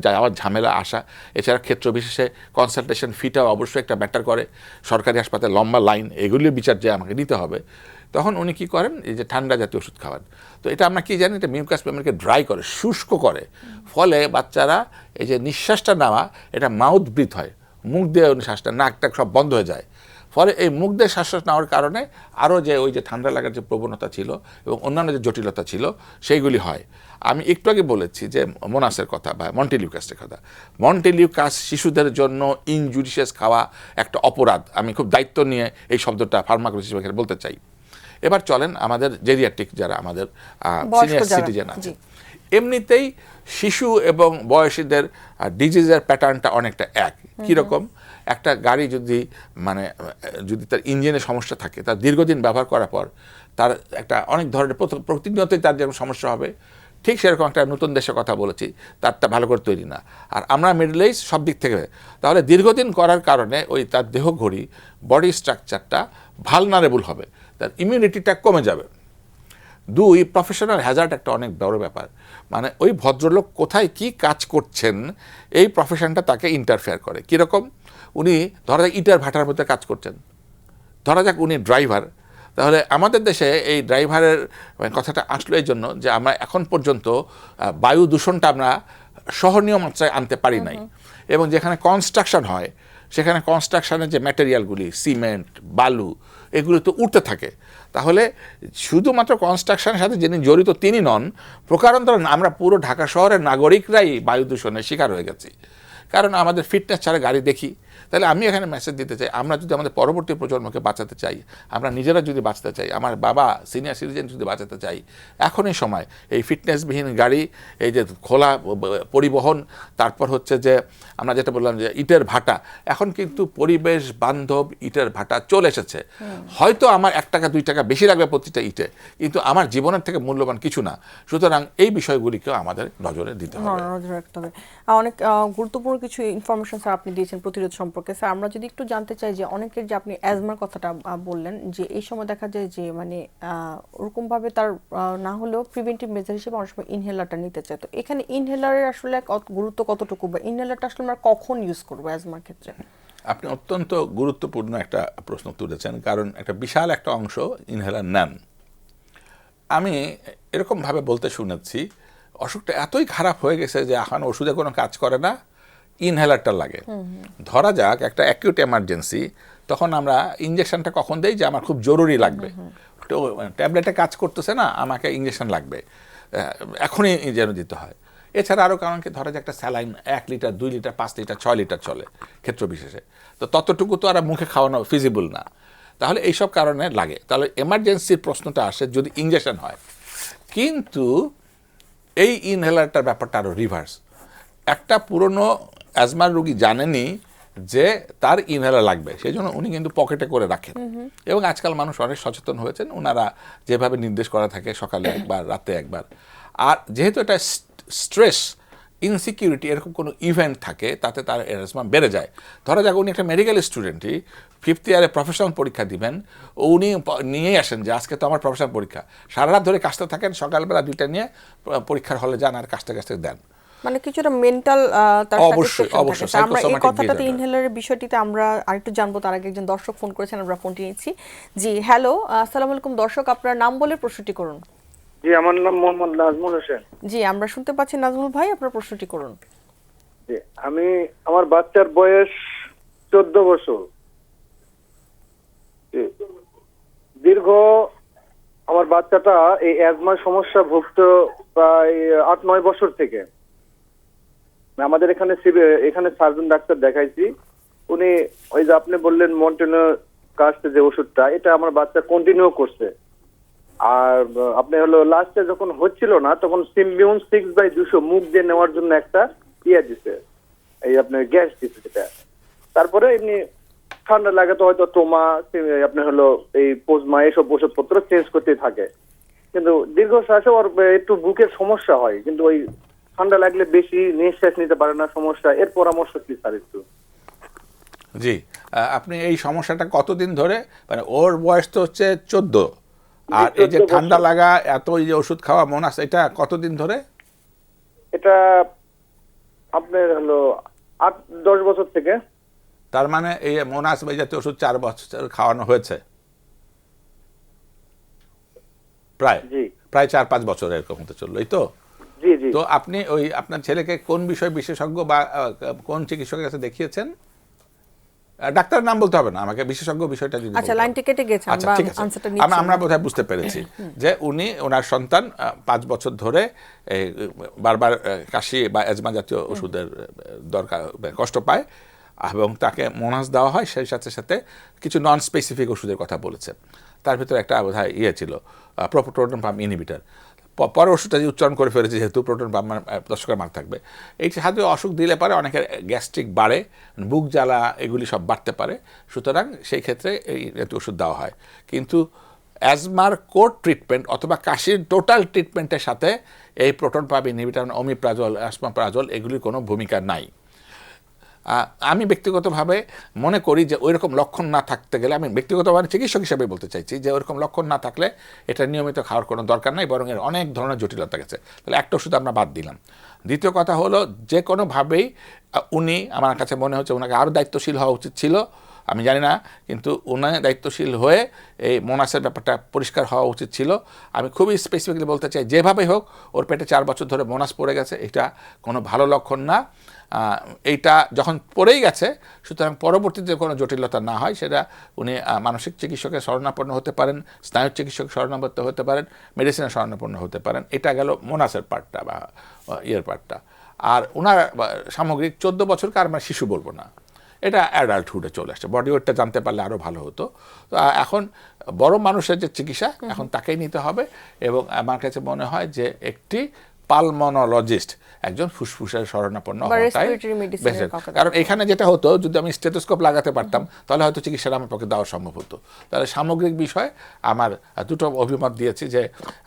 যাওয়ার ঝামেলা আসা। এছাড়া ক্ষেত্র বিশেষে কনসালটেশন ফিটাও অবশ্যই একটা ম্যাটার করে, সরকারি হাসপাতালে লম্বা লাইন, এগুলির বিচার যে আমাকে নিতে হবে। তখন উনি কী করেন, এই যে ঠান্ডা জাতীয় ওষুধ খাওয়ান। তো এটা আমরা কি জানি, এটা মিউকাস মেমব্রেনকে ড্রাই করে, শুষ্ক করে, ফলে বাচ্চারা এই যে নিঃশ্বাসটা নেওয়া, এটা মাউথ ব্রিথ হয়, মুখ দিয়ে শ্বাসটা, নাকটা সব বন্ধ হয়ে যায়। ফলে এই মুখ দিয়ে শ্বাস নেওয়ার কারণে আরও যে ওই যে ঠান্ডা লাগার যে প্রবণতা ছিল এবং অন্যান্য যে জটিলতা ছিল সেইগুলি হয়। আমি একটু আগে বলেছি যে মোনাসের কথা বা মন্টিলিউকাসের কথা। মন্টিলিউকাস শিশুদের জন্য ইনজুডিশিয়াস খাওয়া একটা অপরাধ। আমি খুব দায়িত্ব নিয়ে এই শব্দটা ফার্মাকোলজিস্ট হিসেবে বলতে চাই। এবার চলেন আমাদের জেরিয়াট্রিক যারা আমাদের সিনিয়র সিটিজেন আছে, এমনিতেই শিশু এবং বয়সীদের ডিজিজের প্যাটার্নটা অনেকটা এক। কীরকম, একটা গাড়ি যদি যদি তার ইঞ্জিনের সমস্যা থাকে, তার দীর্ঘদিন ব্যবহার করার পর তার একটা অনেক ধরনের প্রতিনিয়তই তার যেমন সমস্যা হবে, ঠিক সেরকম একটা নতুন দেশের কথা বলেছি, তারটা ভালো করে তৈরি না। আর আমরা মিডল এজ সব দিক থেকে, তাহলে দীর্ঘদিন করার কারণে ওই তার দেহঘড়ি বডি স্ট্রাকচারটা ভালনারেবল হবে, তার ইমিউনিটিটা কমে যাবে। 2, প্রফেশনাল হ্যাজার্ড একটা অনেক বড় ব্যাপার। ওই ভদ্রলোক কোথায় কি কাজ করছেন, এই প্রফেশনটা তাকে ইন্টারফেয়ার করে। কীরকম, উনি ধরা যাক ইটার ভাটার মধ্যে কাজ করছেন, ধরা যাক উনি ড্রাইভার। তাহলে আমাদের দেশে এই ড্রাইভারের কথাটা আসলো এই জন্য যে আমরা এখন পর্যন্ত বায়ু দূষণটা আমরা সহনীয় মাত্রায় আনতে পারি নাই। এবং যেখানে কনস্ট্রাকশন হয়, সেখানে কনস্ট্রাকশনের যে ম্যাটেরিয়ালগুলি, সিমেন্ট, বালু, এগুলো তো উঠতে থাকে। তাহলে শুধুমাত্র কনস্ট্রাকশনের সাথে যিনি জড়িত তিনি নন, প্রকারান্তরে আমরা পুরো ঢাকা শহরের নাগরিকরাই বায়ু দূষণের শিকার হয়ে গেছি। কারণ আমাদের ফিটনেস ছাড়া গাড়ি দেখি, তাহলে আমি এখানে মেসেজ দিতে চাই, আমরা যদি আমাদের পরবর্তী প্রজন্মকে বাঁচাতে চাই, আমরা নিজেরা যদি বাঁচতে চাই, আমার বাবা সিনিয়র সিটিজেন যদি বাঁচাতে চাই, এখনই সময়। এই ফিটনেসবিহীন গাড়ি, এই যে খোলা পরিবহন, তারপর হচ্ছে যে আমরা যেটা বললাম যে ইটের ভাটা, এখন কিন্তু পরিবেশ বান্ধব ইটের ভাটা চলে এসেছে। হয়তো আমার 1 টাকা 2 টাকা বেশি লাগবে প্রতিটা ইটে, কিন্তু আমার জীবনের থেকে মূল্যবান কিছু না। সুতরাং এই বিষয়গুলিকেও আমাদের নজরে দিতে হবে, নজর রাখতে হবে। অনেক গুরুত্বপূর্ণ কিছু ইনফরমেশন স্যার আপনি দিয়েছেন প্রতিরোধ সম্পর্কে। স্যার আমরা যদি একটু জানতে চাই যে অনেকের যে আপনি অ্যাজমার কথাটা বললেন, যে এই সময় দেখা যায় যে মানে ওরকমভাবে তার না হলেও প্রিভেন্টিভ মেজার হিসেবে অনেক সময় ইনহেলারটা নিতে চায়। তো এখানে ইনহেলারের আসলে গুরুত্ব কতটুকু, বা ইনহেলারটা আসলে আমরা কখন ইউজ করবো অ্যাজমার ক্ষেত্রে? আপনি অত্যন্ত গুরুত্বপূর্ণ একটা প্রশ্ন তুলেছেন, কারণ একটা বিশাল একটা অংশ ইনহেলার নেন। আমি এরকমভাবে বলতে শুনেছি, অসুখটা এতই খারাপ হয়ে গেছে যে এখন ওষুধে কোনো কাজ করে না, ইনহেলারটা লাগে। ধরা যাক একটা অ্যাকিউট এমার্জেন্সি, তখন আমরা ইঞ্জেকশনটা কখন দেই, যে আমার খুব জরুরি লাগবে, তো ট্যাবলেটে কাজ করতেছে না, আমাকে ইঞ্জেকশন লাগবে, এখনই যেন দিতে হয়। এছাড়া আরও কারণ কি, ধরা যাক একটা saline 1 litre 2 litre 5 litre 6 litre চলে ক্ষেত্র বিশেষে, তো ততটুকু তো আর মুখে খাওয়ানো ফিজিবল না, তাহলে এইসব কারণে লাগে। তাহলে এমার্জেন্সির প্রশ্নটা আসে যদি ইঞ্জেকশন হয়। কিন্তু এই ইনহেলারটার ব্যাপারটা আরও রিভার্স। একটা পুরনো অ্যাজমার রোগী জানেনি যে তার ইনহেলার লাগবে, সেই জন্য উনি কিন্তু পকেটে করে রাখেন। এবং আজকাল মানুষ অনেক সচেতন হয়েছেন, ওনারা যেভাবে নির্দেশ করা থাকে সকালে একবার রাতে একবার। আর যেহেতু এটা স্ট্রেস ইনসিকিউরিটি এরকম কোনো ইভেন্ট থাকে, তাতে তার অ্যাজমা বেড়ে যায়। ধরা যাক উনি একটা মেডিকেল স্টুডেন্টই 5th ইয়ারে প্রফেশনাল পরীক্ষা দিবেন, উনি নিয়েই আসেন যে আজকে তো আমার প্রফেশনাল পরীক্ষা, সারা রাত ধরে কাজটা থাকেন, সকালবেলা 2টা নিয়ে পরীক্ষার হলে যান আর কাজটা দেন। মানে কিছুটা মেন্টাল তার অবশ্যই, অবশ্যই, সাথে আমরা এই psychosomatic কথাটাতে disorder। ইনহেলারের বিষয়টিতে আমরা আরেকটু জানবো। তার আগে একজন দর্শক ফোন করেছেন, আমরা ফোনটি নিচ্ছি। জি হ্যালো, আসসালামু আলাইকুম দর্শক, আপনার নাম বলে প্রশ্নটি করুন। জি, আমার নাম মোহাম্মদ নাজমুল হোসেন। জি আমরা শুনতে পাচ্ছি নাজমুল ভাই, আপনার প্রশ্নটি করুন। জি, আমার বাচ্চার বয়স 14 বছর। জি, দীর্ঘ আমার বাচ্চাটা এই অ্যাজমার সমস্যা ভুগত প্রায় 8-9 বছর থেকে। আমাদের এখানে সার্জন ডাক্তার দেখাইছি, উনি ওই যে আপনি বললেন মন্টেনো কাস্ট যে ওষুধটা, এটা আমার বাচ্চা কন্টিনিউ করছে। আর আপনি লাস্টে যখন হচ্ছিল না, তখন সিম্বিউন 6/200 মুখ দিয়ে নেওয়ার জন্য একটা দিছে, এই আপনার গ্যাস দিছে যেটা। তারপরে এমনি ঠান্ডা লাগাতে হয়তো টোমা, আপনি এই পোজমা, এইসব ওষুধপত্র চেঞ্জ করতে থাকে। কিন্তু দীর্ঘশ্বাসে ওর একটু বুকের সমস্যা হয়, কিন্তু ওই ঠান্ডা লাগলে বেশি নিঃশ্বাস নিতে পারে না, সমস্যা। এর পরামর্শ কি স্যার একটু? জি, আপনি এই সমস্যাটা কতদিন ধরে, মানে ওর বয়স তো হচ্ছে 14, আর এই যে 14 ঠান্ডা বছর। লাগা, এত এই যে ওষুধ খাওয়া মোনাস, এটা কতদিন ধরে? এটা আপনার 8-10 বছর থেকে। তার মানে এই মোনাস বা এই জাতীয় ওষুধ 4 বছর খাওয়ানো হয়েছে, প্রায় জি 4-5 বছর এরকম হতে চললো, এই তো। জি জি তো আপনি ওই আপনার ছেলেকে কোন বিষয় বিশেষজ্ঞ বা কোন চিকিৎসকের কাছে দেখিয়েছেন? ডাক্তারের নাম বলতে হবে না আমাকে, বিশেষজ্ঞ বিষয়টা যদি আচ্ছা, বলতে লাইনটি হবে। কেটে গেছে, আচ্ছা, আমরা ঠিক আছে, আনসারটা নিচ্ছি। আমরা বোধহয় বুঝতে পেরেছি যে ওনার সন্তান 5 বছর ধরে বারবার কাশি বা অ্যাজমা জাতীয় ওষুধের দরকার, কষ্ট পায়, এবং তাকে মোনাস দেওয়া হয়, সেই সাথে সাথে কিছু নন স্পেসিফিক ওষুধের কথা বলেছে। তার ভিতরে একটা বোধহয় ছিল প্রোটন পাম্প ইনহিবিটর। পরে ওষুধটা যে উচ্চারণ করে ফেলেছে, যেহেতু প্রোটন পাম্প দর্শকের মার্ক থাকবে, এই সাথে অসুখ দিলে পারে অনেকের গ্যাস্ট্রিক বাড়ে, বুক জ্বালা এগুলি সব বাড়তে পারে। সুতরাং সেই ক্ষেত্রে এই ওষুধ দেওয়া হয়। কিন্তু অ্যাজমার কোর ট্রিটমেন্ট অথবা কাশির টোটাল ট্রিটমেন্টের সাথে এই প্রোটন পাম্প ইনহিবিটর, ওমিপ্রাজল, অ্যাসপাম্প্রাজল এগুলির কোনো ভূমিকা নাই। আমি ব্যক্তিগতভাবে মনে করি যে ওই রকম লক্ষণ না থাকতে গেলে, আমি ব্যক্তিগতভাবে চিকিৎসক হিসেবে বলতে চাইছি যে ওইরকম লক্ষণ না থাকলে এটা নিয়মিত খাওয়ার কোনো দরকার নাই, বরং এর অনেক ধরনের জটিলতা গেছে। তাহলে একটা ওষুধ আমরা বাদ দিলাম। দ্বিতীয় কথা হলো, যে কোনোভাবেই উনি, আমার কাছে মনে হচ্ছে ওনাকে আরও দায়িত্বশীল হওয়া উচিত ছিল, আমি জানি না, কিন্তু উনি দায়িত্বশীল হয়ে এই মোনাসের ব্যাপারটা পরিষ্কার হওয়া উচিত ছিল। আমি খুবই স্পেসিফিকলি বলতে চাই, যেভাবেই হোক ওর পেটে 4 বছর ধরে মোনাস পড়ে গেছে, এটা কোনো ভালো লক্ষণ না। এইটা যখন পড়েই গেছে, সুতরাং পরবর্তীতে কোনো জটিলতা না হয়, সেটা উনি মানসিক চিকিৎসকের শরণাপন্ন হতে পারেন, স্নায়ু চিকিৎসকের শরণাপন্ন হতে পারেন, মেডিসিনের শরণাপন্ন হতে পারেন। এটা গেল মোনাসের পার্টটা বা পার্টটা। আর ওনার সামগ্রিক 14 বছরকে আর আমরা শিশু বলবো না, এটা অ্যাডাল্টহুডে চলে আসছে। বডি ওয়েটটা জানতে পারলে আরও ভালো হতো। তো এখন বড় মানুষের যে চিকিৎসা এখন তাকেই নিতে হবে, এবং আমার কাছে মনে হয় যে একটি পালমোনোলজিস্ট, একজন ফুসফুসের শরণাপন্ন বা হওয়াটাই respiratory medicine এর বেশি। কাউকে কারণ এখানে যেটা হতো, যদি আমি স্টেথোস্কোপ লাগাতে পারতাম তাহলে হয়তো চিকিৎসাটা আমার পক্ষে দেওয়া সম্ভব হতো। তাহলে সামগ্রিক বিষয় আমার দুটো অভিমত দিয়েছি, যে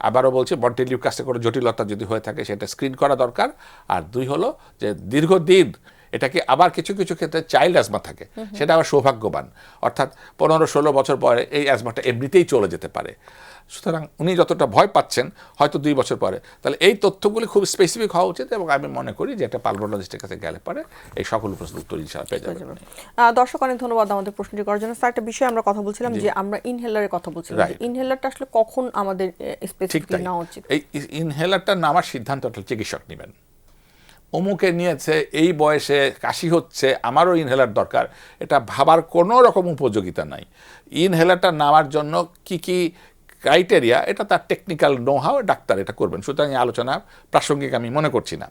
আবারও বলছি বন্টিলিউকাসে কোনো জটিলতা যদি হয়ে থাকে সেটা স্ক্রিন করা দরকার, আর দুই হলো যে দীর্ঘদিন এটাকে আবার কিছু কিছু ক্ষেত্রে চাইল্ড অ্যাজমা থাকে, সেটা আবার সৌভাগ্যবান, অর্থাৎ 15-16 বছর পরে এই অ্যাজমাটা এমনিতেই চলে যেতে পারে। সুতরাং উনি যতটা ভয় পাচ্ছেন হয়তো 2 বছর পরে, তাহলে এই তথ্যগুলি খুব স্পেসিফিক হওয়া উচিত, এবং আমি মনে করি যে একটা পালমোনোলজিস্টের কাছে গেলে পরে এই সকল প্রশ্ন উত্তর ইনশাআল্লাহ পেয়ে যাবেন। দর্শক অনেক ধন্যবাদ আমাদের প্রশ্নটি করার জন্য। স্যার, একটা বিষয় আমরা কথা বলছিলাম যে আমরা ইনহেলারের কথা বলছিলাম, Right. ইনহেলারটা আসলে কখন আমাদের ঠিক স্পেসিফিকলি তাই, নেওয়া উচিত? এই ইনহেলারটা নেওয়ার সিদ্ধান্তটা চিকিৎসক নেবেন। অমুকে নিয়েছে, এই বয়সে কাশি হচ্ছে, আমারও ইনহেলার দরকার, এটা ভাবার কোনো রকম উপযোগিতা নাই। ইনহেলারটা নেওয়ার জন্য কি কি ক্রাইটেরিয়া, এটা তার টেকনিক্যাল নো হাউ, ডাক্তার এটা করবেন। সুতরাং এই আলোচনা প্রাসঙ্গিক আমি মনে করছি না।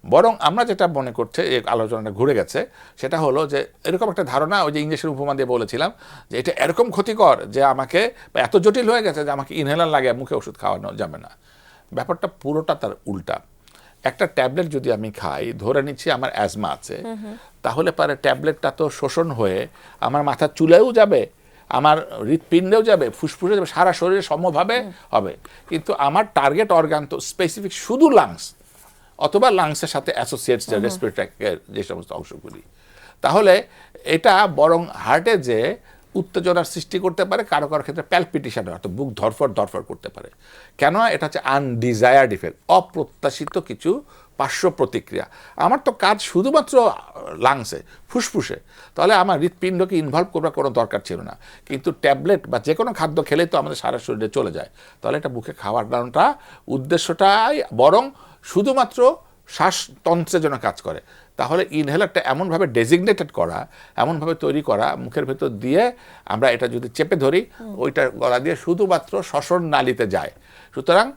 বরং আমরা যেটা মনে করছে, এই আলোচনাটা ঘুরে গেছে, সেটা হলো যে এরকম একটা ধারণা, ওই যে ইঞ্জেকশন উপমা দিয়ে বলেছিলাম যে এটা এরকম ক্ষতিকর যে আমাকে, বা এত জটিল হয়ে গেছে যে আমাকে ইনহেলার লাগে, মুখে ওষুধ খাওয়ানো যাবে না। ব্যাপারটা পুরোটা তার উল্টা। একটা ট্যাবলেট যদি আমি খাই, ধরে নিচ্ছি আমার অ্যাজমা আছে, তাহলে পরে ট্যাবলেটটা তো শোষণ হয়ে আমার মাথার চুলেও যাবে, আমার হৃৎপিণ্ডেও যাবে, ফুসফুসে যাবে, সারা শরীরে সমভাবে হবে। কিন্তু আমার টার্গেট অর্গান তো স্পেসিফিক শুধু লাংস, অথবা লাংসের সাথে অ্যাসোসিয়েটস রেসপিরেটরি যে সমস্ত অংশগুলি। তাহলে এটা বরং হার্টে যে উত্তেজনার সৃষ্টি করতে পারে, কারো কারো ক্ষেত্রে প্যালপিটেশন, অর্থাৎ বুক ধরফর করতে পারে। কেন? এটা হচ্ছে আনডিজায়ার্ড ইফেক্ট, অপ্রত্যাশিত কিছু পার্শ্ব প্রতিক্রিয়া। আমার তো কাজ শুধুমাত্র লাংসে, ফুসফুসে, তাহলে আমার হৃৎপিণ্ডকে ইনভলভ করার কোনো দরকার ছিল না। কিন্তু ট্যাবলেট বা যে কোনো খাদ্য খেলেই তো আমাদের সারা শরীরে চলে যায়, তাহলে এটা মুখে খাওয়ার কারণটা, উদ্দেশ্যটাই বরং শুধুমাত্র শ্বাসতন্ত্রের জন্য কাজ করে। তাহলে ইনহেলারটা এমনভাবে ডেজিগনেটেড করা, এমনভাবে তৈরি করা, মুখের ভেতর দিয়ে আমরা এটা যদি চেপে ধরি, ওইটা গলা দিয়ে শুধুমাত্র শ্বসন নালীতে যায়। সুতরাং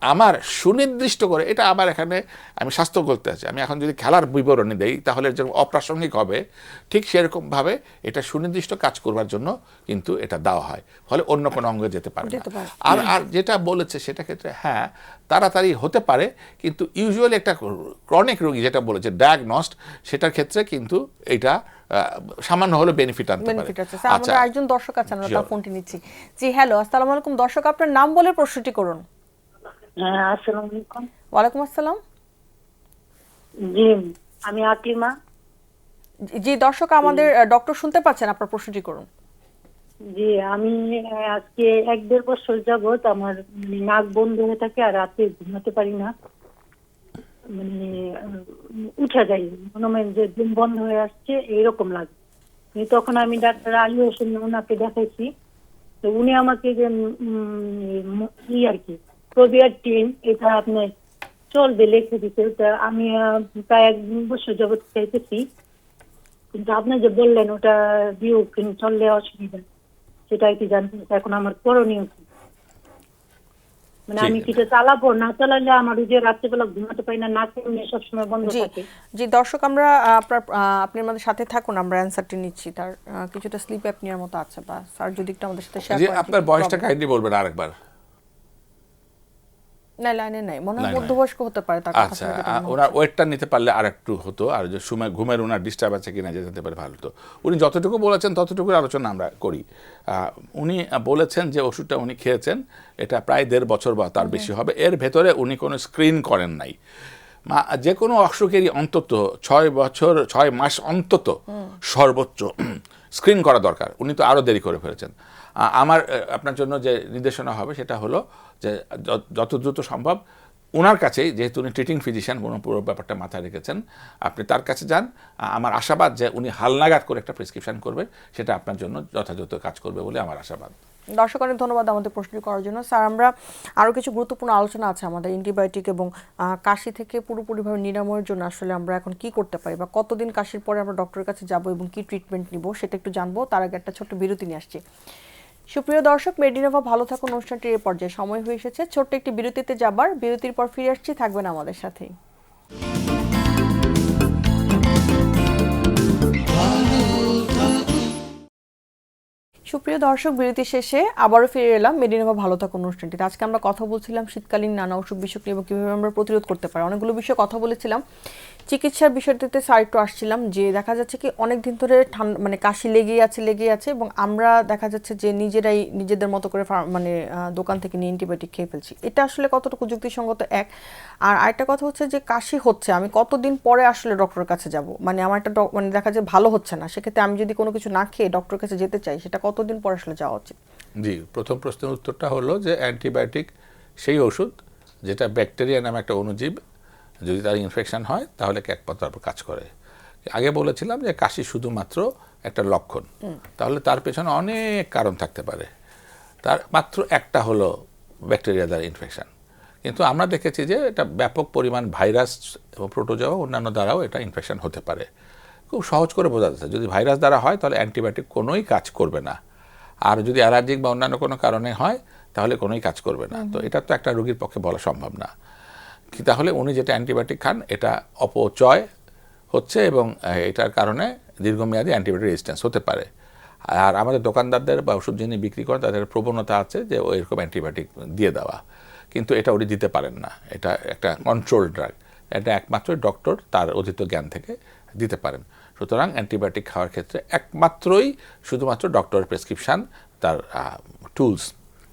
আমার সুনির্দিষ্ট করে, এটা আমার এখানে আমি স্বাস্থ্য করতে আছি, আমি এখন যদি খেলার বিবরণী দেই তাহলে যেরকম অপ্রাসঙ্গিক হবে, ঠিক সেরকমভাবে এটা সুনির্দিষ্ট কাজ করবার জন্য কিন্তু এটা দেওয়া হয়, ফলে অন্য কোনো অঙ্গে যেতে পারে না। আর যেটা বলেছে সেটা ক্ষেত্রে হ্যাঁ তাড়াতাড়ি হতে পারে, কিন্তু ইউজুয়ালি একটা ক্রনিক রোগী যেটা বলেছে ডায়াগনস্ট, সেটার ক্ষেত্রে কিন্তু এটা সামান্য হলে বেনিফিট আনতে পারে। বেনিফিট আছে। স্যার, আমাদের আরেকজন দর্শক আছেন, আমরা তার ফোনটি নিচ্ছি। জি, হ্যালো, আসসালামু আলাইকুম। দর্শক, আপনার নাম বলে প্রশ্নটি করুন। হ্যাঁ, আসসালামু আলাইকুম। ওয়ালাইকুম আসসালাম। জি, আমি আকিমা। জি দর্শক, আমাদের ডক্টর শুনতে পাচ্ছেন, আপনার প্রশ্নটি করুন। জি, আমি আজকে 1-1.5 বছর যাবত আমার নাক বন্ধ হয়ে থাকে আর রাতে ঘুমাতে পারি না, মানে উঠে যাই, মনে হয় যে ঘুম বন্ধ হয়ে আসছে এইরকম লাগে। তখন আমি ডাক্তার আলী হোসেন ওনাকে দেখাইছি, তো উনি আমাকে যে আর কি প্রোবিয়াটিন, এটা আপনি চলবে লিখে দিতে। তা আমি প্রায় 1 বছর যাবত খাইতেছি, কিন্তু আপনি যে বললেন ওটা দিও কিন্তু চললে অসুবিধা, সেটা কি জানতে। এখন আমার করণীয় কি, মানে আমি কিটা চালাবো, না চালালে আমার ওই যে রাত্রেবেলা ঘুমাতে পারি না, নাক সবসময় বন্ধ থাকে। জি দর্শক, আমরা আপনি আমাদের সাথে থাকুন, আমরা অ্যানসারটি নিচ্ছি। তার কিছুটা স্লিপ অ্যাপনিয়ার মতো আছে, বা স্যার যদি একটু আমাদের সাথে শেয়ার জি, করেন। আপনার বয়সটা কাইন্ডলি বলবেন আরেকবার। না, লাইনে নাই, মনে হয় মধ্যবয়স্ক হতে পারে তার কথা আচ্ছা, শুনে যেটা মনে হচ্ছে। ওনার ওয়েটটা নিতে পারলে আর একটু হতো, আর যে সময় ঘুমের ওনার ডিস্টার্ব আছে কিনা জানতে পারে ভালো হতো। উনি যতটুকু বলেছেন ততটুকুর আলোচনা আমরা করি। উনি বলেছেন যে ওষুধটা উনি খেয়েছেন, এটা প্রায় 1.5 বছর বা তার বেশি হবে। এর ভেতরে উনি কোনো স্ক্রিন করেন নাই। যে কোনো অসুখেরই অন্তত 6 মাস অন্তত সর্বোচ্চ স্ক্রিন করা দরকার। উনি তো আরও দেরি করে ফেলেছেন। আমার আপনার জন্য যে নির্দেশনা হবে সেটা হলো যে যত দ্রুত সম্ভব ওনার কাছেই, যেহেতু উনি ট্রিটিং ফিজিশিয়ান, পুরো ব্যাপারটা মাথায় রেখেছেন, আপনি তার কাছে যান। আমার আশাবাদ যে উনি হালনাগাদ করে একটা প্রেসক্রিপশন করবেন, সেটা আপনার জন্য যথাযথ কাজ করবে বলে আমার আশাবাদ। দর্শক, অনেক ধন্যবাদ আমাদের প্রশ্নটি করার জন্য। স্যার, আমরা আরও কিছু গুরুত্বপূর্ণ আলোচনা আছে আমাদের অ্যান্টিবায়োটিক এবং কাশি থেকে পুরোপুরিভাবে নিরাময়ের জন্য আসলে আমরা এখন কি করতে পারি, বা কতদিন কাশির পরে আমরা ডক্টরের কাছে যাব এবং কি ট্রিটমেন্ট নিব, সেটা একটু জানবো। তার আগে একটা ছোট্ট বিরতি নিয়ে আসছি। সুপ্রিয় দর্শক, মেডিনোভা ভালো থাকুন অনুষ্ঠানটির এই পর্যায়ে সময় হয়ে এসেছে ছোট্ট একটি বিরতিতে যাবার। বিরতির পর ফিরে আসছি, থাকবেন আমাদের সাথেই। সুপ্রিয় দর্শক, বিরতি শেষে আবারও ফিরে এলাম মেডিনোভা ভালো থাকুন অনুষ্ঠানটিতে। আজকে আমরা কথা বলছিলাম শীতকালীন নানা অসুখ বিসুখ নিয়ে এবং কীভাবে আমরা প্রতিরোধ করতে পারি। অনেকগুলো বিষয়ে কথা বলেছিলাম। চিকিৎসার বিষয়টিতে স্যার একটু আসছিলাম যে দেখা যাচ্ছে কি অনেক দিন ধরে মানে কাশি লেগেই আছে এবং আমরা দেখা যাচ্ছে যে নিজেরাই নিজেদের মতো করে দোকান থেকে নিয়ে অ্যান্টিবায়োটিক খেয়ে ফেলছি। এটা আসলে কতটুকু যুক্তিসঙ্গত এক? আর আরেকটা কথা হচ্ছে যে কাশি হচ্ছে, আমি কতদিন পরে আসলে ডক্টরের কাছে যাব? মানে আমার একটা মানে দেখা যায় ভালো হচ্ছে না, সেক্ষেত্রে আমি যদি কোনো কিছু না খেয়ে ডক্টরের কাছে যেতে চাই, সেটা কতদিন পর আসলে যাওয়া উচিত? জি, প্রথম প্রশ্নের উত্তরটা হলো যে অ্যান্টিবায়োটিক সেই ওষুধ যেটা ব্যাকটেরিয়া নামে একটা অণুজীব, যদি তার ইনফেকশন হয় তাহলে একমাত্র কাজ করে। আগে বলেছিলাম যে কাশি শুধুমাত্র একটা লক্ষণ, তাহলে তার পেছনে অনেক কারণ থাকতে পারে। তার মাত্র একটা হলো ব্যাকটেরিয়া দ্বারা ইনফেকশন, কিন্তু আমরা দেখেছি যে এটা ব্যাপক পরিমাণ ভাইরাস এবং প্রোটোজোয়া অন্যান্য দ্বারাও এটা ইনফেকশন হতে পারে। খুব সহজ করে বোঝা যাচ্ছে, যদি ভাইরাস দ্বারা হয় তাহলে অ্যান্টিবায়োটিক কোনোই কাজ করবে না, আর যদি অ্যালার্জিক বা অন্যান্য কোনো কারণে হয় তাহলে কোনোই কাজ করবে না। তো এটা তো একটা রোগীর পক্ষে বলা সম্ভব না কি, তাহলে উনি যেটা অ্যান্টিবায়োটিক খান এটা অপচয় হচ্ছে এবং এটার কারণে দীর্ঘমেয়াদী অ্যান্টিবায়োটিক রেজিস্ট্যান্স হতে পারে। আর আমাদের দোকানদারদের বা ওষুধ যিনি বিক্রি করেন তাদের প্রবণতা আছে যে এরকম অ্যান্টিবায়োটিক দিয়ে দেওয়া, কিন্তু এটা উনি দিতে পারেন না। এটা একটা কন্ট্রোল ড্রাগ, এটা একমাত্র ডক্টর তার অধীত জ্ঞান থেকে দিতে পারেন। সুতরাং অ্যান্টিবায়োটিক খাওয়ার ক্ষেত্রে একমাত্রই শুধুমাত্র ডক্টরের প্রেসক্রিপশান, তার টুলস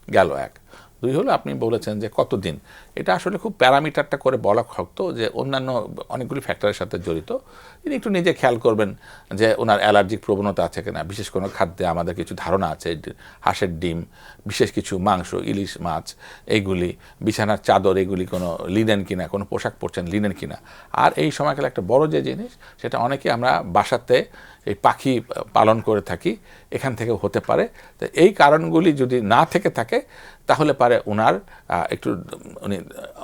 গেল এক। দুই হলো আপনি বলেছেন যে কতদিন, এটা আসলে খুব প্যারামিটারটা করে বলা শক্ত, যে অন্যান্য অনেকগুলি ফ্যাক্টরের সাথে জড়িত। তিনি একটু নিজে খেয়াল করবেন যে ওনার অ্যালার্জিক প্রবণতা আছে কিনা, বিশেষ কোনো খাদ্যে আমাদের কিছু ধারণা আছে, হাঁসের ডিম, বিশেষ কিছু মাংস, ইলিশ মাছ, এইগুলি, বিছানার চাদর, এগুলি কোনো লিনেন কিনা, কোনো পোশাক পরছেন লিনেন কিনা। আর এই সময়কালে একটা বড় যে জিনিস, সেটা অনেকে আমরা বাসাতে এই পাখি পালন করে থাকি, এখান থেকে হতে পারে। তো এই কারণগুলি যদি না থেকে থাকে তাহলে পারে ওনার একটু উনি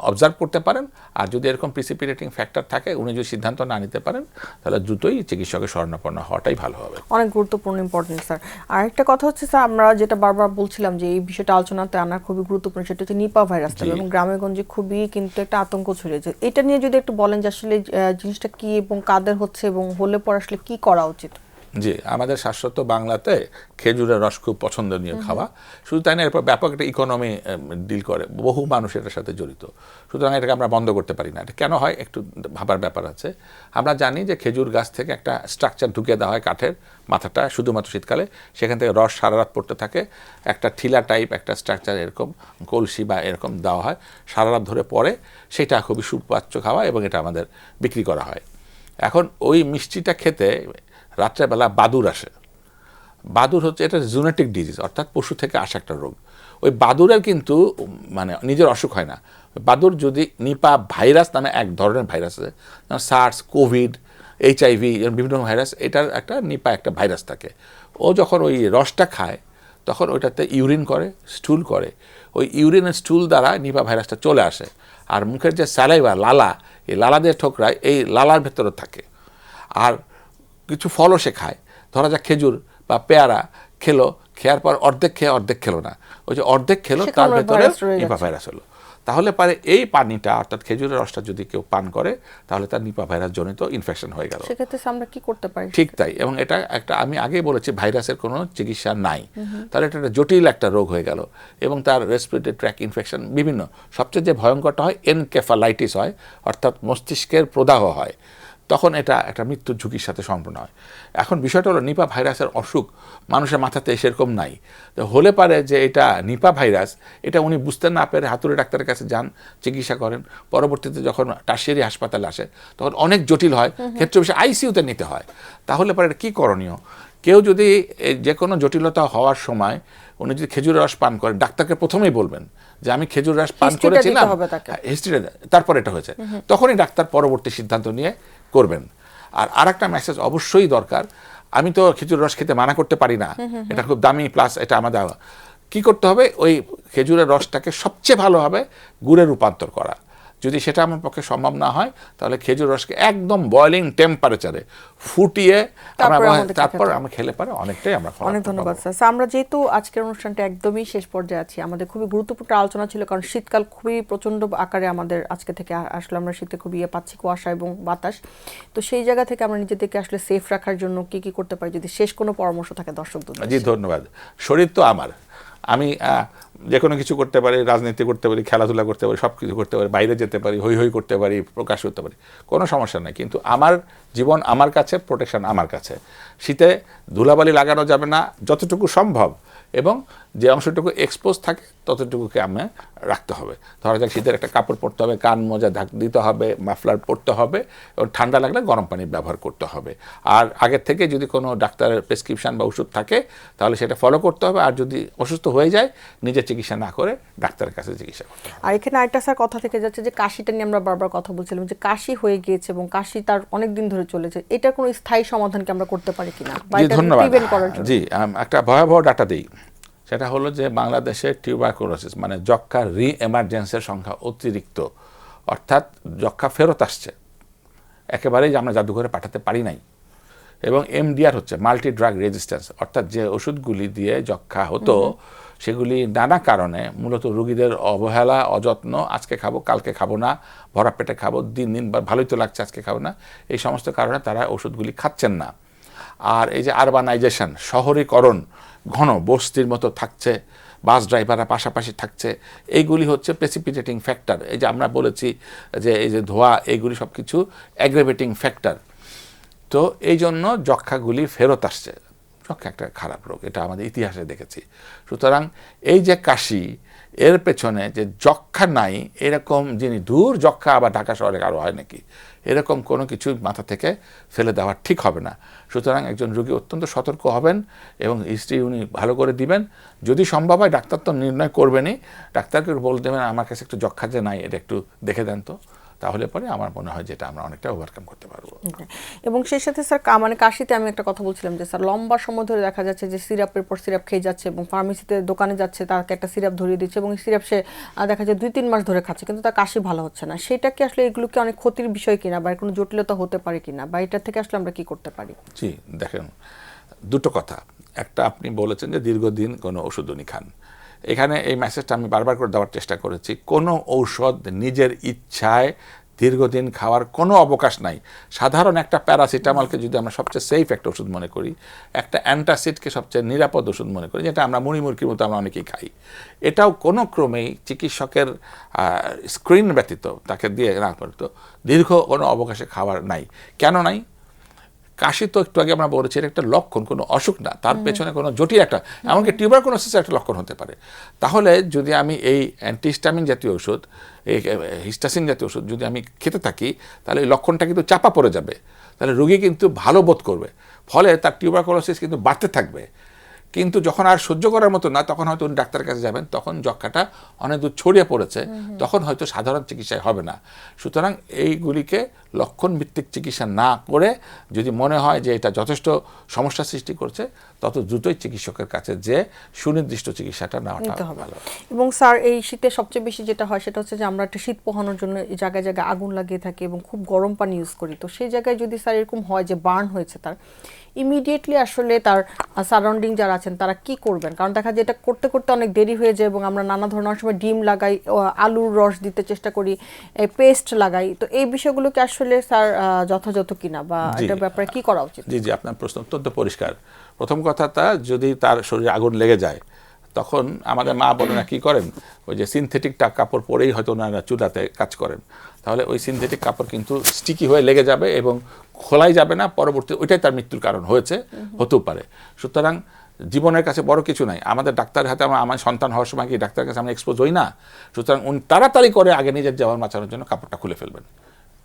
অবজার্ভ করতে পারেন। আর যদি এরকম প্রিসিপিটেটিং ফ্যাক্টর থাকে, উনি যদি সিদ্ধান্ত না নিতে পারেন, তাহলে দ্রুতই চিকিৎসকের শরণাপন্ন হওয়াটাই ভালো হবে। অনেক গুরুত্বপূর্ণ, ইম্পর্টেন্ট স্যার। আরেকটা কথা হচ্ছে স্যার, আমরা যেটা বারবার বলছিলাম যে এই বিষয়টা আলোচনাতে আনার খুবই গুরুত্বপূর্ণ, সেটা হচ্ছে নিপা ভাইরাসটা, এবং গ্রামে গঞ্জে খুবই কিন্তু একটা আতঙ্ক ছড়িয়েছে। এটা নিয়ে যদি একটু বলেন যে আসলে জিনিসটা কি এবং কাদের হচ্ছে এবং হলে পর আসলে কি করা উচিত? জি, আমাদের শাশ্বত বাংলাতে খেজুরের রস খুব পছন্দনীয় খাওয়া। শুধু তাই না, এরপর ব্যাপক একটা ইকোনমি ডিল করে, বহু মানুষ এটার সাথে জড়িত। সুতরাং এটাকে আমরা বন্ধ করতে পারি না। এটা কেন হয় একটু ভাবার ব্যাপার আছে। আমরা জানি যে খেজুর গাছ থেকে একটা স্ট্রাকচার ঢুকিয়ে দেওয়া হয় কাঠের মাথাটা, শুধুমাত্র শীতকালে, সেখান থেকে রস সারা রাত পড়তে থাকে। একটা ঠিলা টাইপ একটা স্ট্রাকচার, এরকম কলসি বা এরকম দেওয়া হয়, সারা রাত ধরে পড়ে। সেটা খুবই সুপাচ্য খাওয়া এবং এটা আমাদের বিক্রি করা হয়। এখন ওই মিষ্টিটা খেতে রাত্রেবেলা বাদুড় আসে। বাদুড় হচ্ছে এটা জেনেটিক ডিজিজ, অর্থাৎ পশু থেকে আসা একটা রোগ। ওই বাদুড়ের কিন্তু মানে নিজের অসুখ হয় না। বাদুড় যদি নিপা ভাইরাস নামে এক ধরনের ভাইরাস আছে, যেমন সার্স, কোভিড, HIV, বিভিন্ন ভাইরাস, এটার একটা নিপা একটা ভাইরাস থাকে। ও যখন ওই রসটা খায় তখন ওইটাতে ইউরিন করে, স্টুল করে। ওই ইউরিন আর স্টুল দ্বারা নিপা ভাইরাসটা চলে আসে। আর মুখের যে স্যালাইভা, লালা, এই লালা দিয়ে ঠোকরায়, এই লালার ভেতরে থাকে। আর কিছু ফলও সে খায়, ধরা যাক খেজুর বা পেয়ারা খেলো, খেয়ার পর অর্ধেক খেয়ে অর্ধেক খেলো না, ওই যে অর্ধেক খেলো তার ভেতরে নিপা ভাইরাস হলো। তাহলে পারে এই পানিটা, অর্থাৎ খেজুরের রসটা যদি কেউ পান করে, তাহলে তার নিপা ভাইরাস জনিত ইনফেকশন হয়ে গেল। সেক্ষেত্রে আমরা কি করতে পারি? ঠিক তাই, এবং এটা একটা, আমি আগেই বলেছি, ভাইরাসের কোনো চিকিৎসা নাই। তাহলে এটা একটা জটিল একটা রোগ হয়ে গেল এবং তার রেসপিরেটরি ট্র্যাক ইনফেকশন বিভিন্ন। সবচেয়ে যে ভয়ঙ্করটা হয় এনকেফালাইটিস হয়, অর্থাৎ মস্তিষ্কের প্রদাহ হয়। তখন এটা একটা মৃত্যুর ঝুঁকির সাথে সম্পন্ন হয়। এখন বিষয়টা হলো, নিপা ভাইরাসের অসুখ মানুষের মাথাতে সেরকম নাই। তো হলে পারে যে এটা নিপা ভাইরাস, এটা উনি বুঝতে না পেরে হাতুড়ে ডাক্তারের কাছে যান, চিকিৎসা করেন। পরবর্তীতে যখন টারশিয়ারি হাসপাতালে আসে তখন অনেক জটিল হয়, ক্ষেত্রে বিষয়ে ICUতে নিতে হয়। তাহলে পরে এটা কী করণীয়? কেউ যদি যে কোনো জটিলতা হওয়ার সময় উনি যদি খেজুরের রস পান করেন, ডাক্তারকে প্রথমেই বলবেন যে আমি খেজুর রস পান করেছিলাম, হিস্ট্রিটা, তারপর এটা হয়েছে, তখনই ডাক্তার পরবর্তী সিদ্ধান্ত নিয়ে করবেন। আর আরেকটা মেসেজ অবশ্যই দরকার, আমি তো খেজুর রস খেতে মানা করতে পারি না, এটা খুব দামি, প্লাস এটা আমাদের কি করতে হবে, ওই খেজুরের রসটাকে সবচেয়ে ভালো হবে গুড়ে রূপান্তর করা। যদি সেটা আমার পক্ষে সম্ভব না হয় তাহলে খেজুর রসকে একদম বয়লিং টেম্পারেচারে ফুটিয়ে তারপর আমরা খেলে পারে অনেকটাই আমরা ফলাফল অনেক ধন্যবাদ পাবো। স্যার। আমরা যেহেতু আজকের অনুষ্ঠানটা একদমই শেষ পর্যায়ে আছি, আমাদের খুবই গুরুত্বপূর্ণ আলোচনা ছিল, কারণ শীতকাল খুবই প্রচন্ড আকারে আমাদের আজকে থেকে আসলে আমরা শীতে খুবই পাচ্ছি, কুয়াশা এবং বাতাস। তো সেই জায়গা থেকে আমরা নিজেদেরকে আসলে সেফ রাখার জন্য কি কি করতে পারি, যদি শেষ কোনো পরামর্শ থাকে দর্শকদের? জি ধন্যবাদ। শরীর তো আমার, আমি যে কোনো কিছু করতে পারি, রাজনীতি করতে পারি, খেলাধুলা করতে পারি, সব কিছু করতে পারি, বাইরে যেতে পারি, হই হই করতে পারি, প্রকাশ করতে পারি, কোনো সমস্যা নেই। কিন্তু আমার জীবন আমার কাছে, প্রোটেকশন আমার কাছে। শীতে ধুলাবালি লাগানো যাবে না যতটুকু সম্ভব, এবং যে অংশটুকু এক্সপোজ থাকে ততটুকুকে আমি রাখতে হবে। ধরা যাক শীতের একটা কাপড় পরতে হবে, কান মোজা ঢাক দিতে হবে, মাফলার পরতে হবে, এবং ঠান্ডা লাগলে গরম পানি ব্যবহার করতে হবে। আর আগের থেকে যদি কোনো ডাক্তারের প্রেসক্রিপশন বা ওষুধ থাকে তাহলে সেটা ফলো করতে হবে। আর যদি অসুস্থ হয়ে যায় নিজের চিকিৎসা না করে ডাক্তারের কাছে চিকিৎসা করতে হবে। আর এখানে আরেকটা স্যার কথা থেকে যাচ্ছে যে কাশিটা নিয়ে আমরা বারবার কথা বলছিলাম, যে কাশি হয়ে গিয়েছে এবং কাশি তার অনেক দিন ধরে চলেছে, এটার কোনো স্থায়ী সমাধান কি আমরা করতে পারি কিনা, বা জি এটা ধন্যবাদ। প্রিভেন্ট করার জন্য? জি, একটা ভয়াবহ ডাটা দিই। সেটা হলো যে বাংলাদেশে টিউবারকুলোসিস মানে যক্ষ্মা রি এমার্জেন্সির সংখ্যা অতিরিক্ত, অর্থাৎ যক্ষ্মা ফেরত আসছে, একেবারেই যে আমরা জাদুঘরে পাঠাতে পারি নাই। এবং এমডিআর হচ্ছে মাল্টি ড্রাগ রেজিস্ট্যান্স, অর্থাৎ যে ওষুধগুলি দিয়ে যক্ষ্মা হতো সেগুলি নানা কারণে, মূলত রোগীদের অবহেলা, অযত্ন, আজকে খাবো কালকে খাবো না, ভরা পেটে খাবো, দিন দিন ভালোই তো লাগছে আজকে খাবো না, এই সমস্ত কারণে তারা ওষুধগুলি খাচ্ছেন না। আর এই যে আরবানাইজেশন, শহরীকরণ, ঘন বস্তির মতো থাকছে, বাস ড্রাইভাররা পাশাপাশি থাকছে, এইগুলি হচ্ছে প্রেসিপিটেটিং ফ্যাক্টর। এই যে আমরা বলেছি যে এই যে ধোঁয়া, এইগুলি সব কিছু অ্যাগ্রেভেটিং ফ্যাক্টর। তো এই জন্য যক্ষ্মাগুলি ফেরত আসছে। যক্ষ্মা একটা খারাপ রোগ, এটা আমাদের ইতিহাসে দেখেছি। সুতরাং এই যে কাশি, এর পেছনে যে যক্ষ্মা নাই এরকম যিনি দূর যক্ষ্মা আবার ঢাকা শহরে আরও হয় নাকি, এরকম কোনো কিছু মাথা থেকে ফেলে দেওয়া ঠিক হবে না। সুতরাং একজন রোগী অত্যন্ত সতর্ক হবেন এবং হিস্ট্রি উনি ভালো করে দিবেন। যদি সম্ভব হয় ডাক্তার তো নির্ণয় করবেনই, ডাক্তারকে বলে দেবেন আমার কাছে একটু যক্ষ্মা যে নাই এটা একটু দেখে দেন তো, তাহলে পরে আমার মনে হয় যেটা আমরা অনেকটা ওভারকাম করতে পারবো। এবং সেই সাথে স্যার মানে কাশিতে আমি একটা কথা বলছিলাম যে স্যার লম্বা সময় ধরে দেখা যাচ্ছে যে সিরাপের পর সিরাপ খেয়ে যাচ্ছে এবং ফার্মেসিতে দোকানে যাচ্ছে, তাকে একটা সিরাপ ধরিয়ে দিচ্ছে এবং সিরাপ সে দেখা যায় 2-3 মাস ধরে খাচ্ছে, কিন্তু তার কাশি ভালো হচ্ছে না। সেটা কি আসলে এগুলো কি অনেক ক্ষতির বিষয় কিনা, বা কোনো জটিলতা হতে পারে কিনা, বা এটা থেকে আসলে আমরা কি করতে পারি? জি দেখেন, দুটো কথা। একটা, আপনি বলেছেন যে দীর্ঘদিন কোনো ওষুধ উনি খান। এখানে এই মেসেজটা আমি বারবার করে দেওয়ার চেষ্টা করেছি, কোনো ঔষধ নিজের ইচ্ছায় দীর্ঘদিন খাওয়ার কোনো অবকাশ নাই। সাধারণ একটা প্যারাসিটামলকে যদি আমরা সবচেয়ে সেফ একটা ওষুধ মনে করি, একটা অ্যান্টাসিডকে সবচেয়ে নিরাপদ ওষুধ মনে করি, যেটা আমরা মুড়িমুড়কির মতো আমরা অনেকেই খাই, এটাও কোনো ক্রমেই চিকিৎসকের স্ক্রিন ব্যতীত তাকে দিয়ে না করতো দীর্ঘ কোনো অবকাশে খাওয়ার নাই। কেন নাই? কাশি তো একটু আগে আমরা বলেছি এটা একটা লক্ষণ, কোনো অসুখ না, তার পেছনে কোনো জটিল একটা, এমনকি টিউবারকুলোসিসের একটা লক্ষণ হতে পারে। তাহলে যদি আমি এই অ্যান্টিহিস্টামিন জাতীয় ওষুধ, এই হিস্টাসিন জাতীয় ওষুধ যদি আমি খেতে থাকি, তাহলে এই লক্ষণটা কিন্তু চাপা পড়ে যাবে, তাহলে রোগী কিন্তু ভালো বোধ করবে, ফলে তার টিউবারকুলোসিস কিন্তু বাড়তে থাকবে। কিন্তু যখন আর সহ্য করার মতো না, তখন হয়তো উনি ডাক্তারের কাছে যাবেন, তখন যক্ষ্মাটা অনেক দূর ছড়িয়ে পড়েছে, তখন হয়তো সাধারণ চিকিৎসায় হবে না। সুতরাং এইগুলিকে লক্ষণ ভিত্তিক চিকিৎসা না করে যদি মনে হয় যে এটা যথেষ্ট সমস্যা সৃষ্টি করছে, তত দ্রুতই চিকিৎসকের কাছে যে সুনির্দিষ্ট চিকিৎসাটা নেওয়াটা ভালো। এবং স্যার এই শীতে সবচেয়ে বেশি যেটা হয় সেটা হচ্ছে যে আমরা একটা শীত পোহানোর জন্য এই জায়গায় জায়গায় আগুন লাগিয়ে থাকি এবং খুব গরম পানি ইউজ করি। তো সেই জায়গায় যদি স্যার এরকম হয় যে বার্ন হয়েছে, তার ইমিডিয়েটলি আসলে তার সারাউন্ডিং যারা আছেন তারা কি করবেন? কারণ দেখা যায় এটা করতে করতে অনেক দেরি হয়ে যায় এবং আমরা নানা ধরনের সময় ডিম লাগাই, আলুর রস দিতে চেষ্টা করি, পেস্ট লাগাই। তো এই বিষয়গুলোকে আসলে স্যার যথাযথ কিনা, বা এটার ব্যাপারে কি করা উচিত? জি জি, আপনার প্রশ্ন অত্যন্ত পরিষ্কার। প্রথম কথা, তা যদি তার শরীরে আগুন লেগে যায়, তখন আমাদের মা বোনেরা কী করেন, ওই যে সিনথেটিক কাপড় পরেই হয়তো ওনারা চুলাতে কাজ করেন, তাহলে ওই সিনথেটিক কাপড় কিন্তু স্টিকি হয়ে লেগে যাবে এবং খোলাই যাবে না, পরবর্তী ওইটাই তার মৃত্যুর কারণ হতেও পারে। সুতরাং জীবনের কাছে বড় কিছু নাই। আমাদের ডাক্তারের হাতে আমার সন্তান হওয়ার সময় কি ডাক্তারের কাছে আমরা এক্সপোজ হই না? সুতরাং উনি তাড়াতাড়ি করে আগে নিজের জীবন বাঁচানোর জন্য কাপড়টা খুলে ফেলবেন।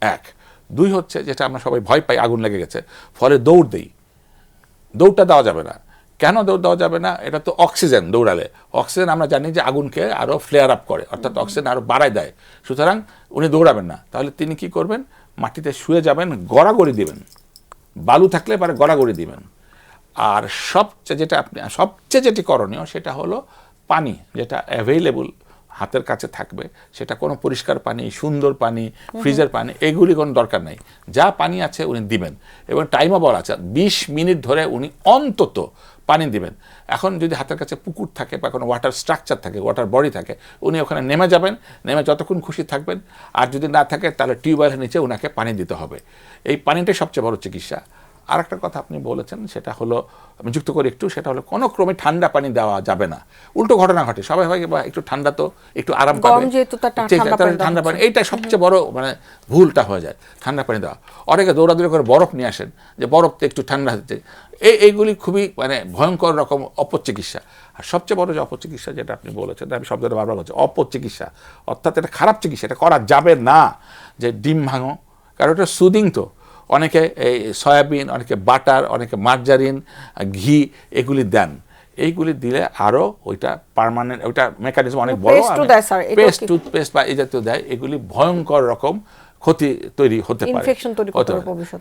1, 2 হচ্ছে যেটা আমরা সবাই ভয় পাই, আগুন লেগে গেছে, ফলে দৌড় দিই। দৌড়টা দেওয়া যাবে না। কেন দৌড় দেওয়া যাবে না? এটা তো অক্সিজেন, দৌড়ালে অক্সিজেন আমরা জানি যে আগুনকে আরও ফ্লেয়ার আপ করে, অর্থাৎ অক্সিজেন আরও বাড়ায় দেয়। সুতরাং উনি দৌড়াবেন না। তাহলে তিনি কি করবেন? মাটিতে শুয়ে যাবেন, গড়াগড়ি দিবেন, বালু থাকলে পরে গড়াগড়ি দিবেন। আর সবচেয়ে যেটি করণীয় সেটা হলো পানি, যেটা অ্যাভেইলেবল হাতের কাছে থাকবে, সেটা কোনো পরিষ্কার পানি, সুন্দর পানি, ফ্রিজের পানি, এগুলি কোনো দরকার নেই। যা পানি আছে উনি দিবেন, এবং টাইমও বলা আছে 20 মিনিট ধরে উনি অন্তত পানি দিবেন। এখন যদি হাতের কাছে পুকুর থাকে বা কোনো ওয়াটার স্ট্রাকচার থাকে, ওয়াটার বডি থাকে, উনি ওখানে নেমে যাবেন, নেমে যতক্ষণ খুশি থাকবেন। আর যদি না থাকে তাহলে টিউবওয়েলের নিচে ওনাকে পানি দিতে হবে। এই পানিটাই সবচেয়ে বড় চিকিৎসা। আর একটা কথা আপনি বলেছেন, সেটা হলো, আমি যুক্ত করি একটু, সেটা হলো কোনো ক্রমে ঠান্ডা পানি দেওয়া যাবে না। উল্টো ঘটনা ঘটে, সবাই হয় বা একটু ঠান্ডা তো একটু আরাম পাবে, গরম যেহেতু তার ঠান্ডা পানি, এইটা সবচেয়ে বড় মানে ভুলটা হয়ে যায়, ঠান্ডা পানি দেওয়া। অনেকে দৌড়াদৌড়ি করে বরফ নিয়ে আসেন, যে বরফতে একটু ঠান্ডা হচ্ছে। এইগুলি খুবই মানে ভয়ঙ্কর রকম অপচিকিৎসা। আর সবচেয়ে বড় যে অপচিকিৎসা যেটা আপনি বলেছেন, আমি শব্দটা বারবার বলছি, অপচিকিৎসা, অর্থাৎ এটা খারাপ চিকিৎসা, এটা করা যাবে না। যে ডিম ভাঙো, কারণ এটা সুদিং তো। অনেকে এই সয়াবিন, অনেকে বাটার, অনেকে মার্জারিন, ঘি এগুলি দেন। এইগুলি দিলে আরও ওইটা পার্মানেন্ট, ওইটা মেকানিজম অনেক বড়। পেস্ট, টুথপেস্ট বা এই জাতীয় দেয়, এগুলি ভয়ঙ্কর রকম ক্ষতি তৈরি হতে পারে।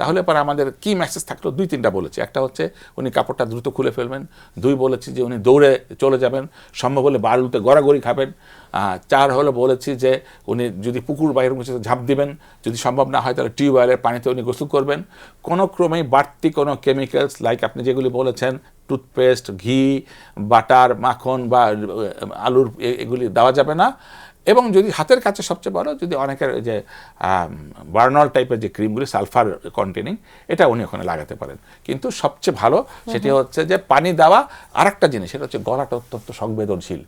তাহলে পরে আমাদের কি মেসেজ থাকলো, 2-3টা বলেছি। একটা হচ্ছে উনি কাপড়টা দ্রুত খুলে ফেলবেন। 2 বলেছি যে উনি দৌড়ে চলে যাবেন, সম্ভব হলে বালুতে গড়াগড়ি খাবেন। 4 হলো বলেছি যে উনি যদি পুকুর বাইরে ঝাঁপ দিবেন, যদি সম্ভব না হয় তাহলে টিউবওয়েলের পানিতে উনি গোসল করবেন। কোনো ক্রমেই বাড়তি কোনো কেমিক্যালস, লাইক আপনি যেগুলি বলেছেন টুথপেস্ট, ঘি, বাটার, মাখন বা আলুর, এগুলি দেওয়া যাবে না। এবং যদি হাতের কাছে সবচেয়ে বড়, যদি অনেকের যে বার্নল টাইপের যে ক্রিমগুলি সালফার কন্টেনিং, এটা উনি ওখানে লাগাতে পারেন। কিন্তু সবচেয়ে ভালো সেটি হচ্ছে যে পানি দেওয়া। আর একটা জিনিস, সেটা হচ্ছে গলাটা অত্যন্ত সংবেদনশীল।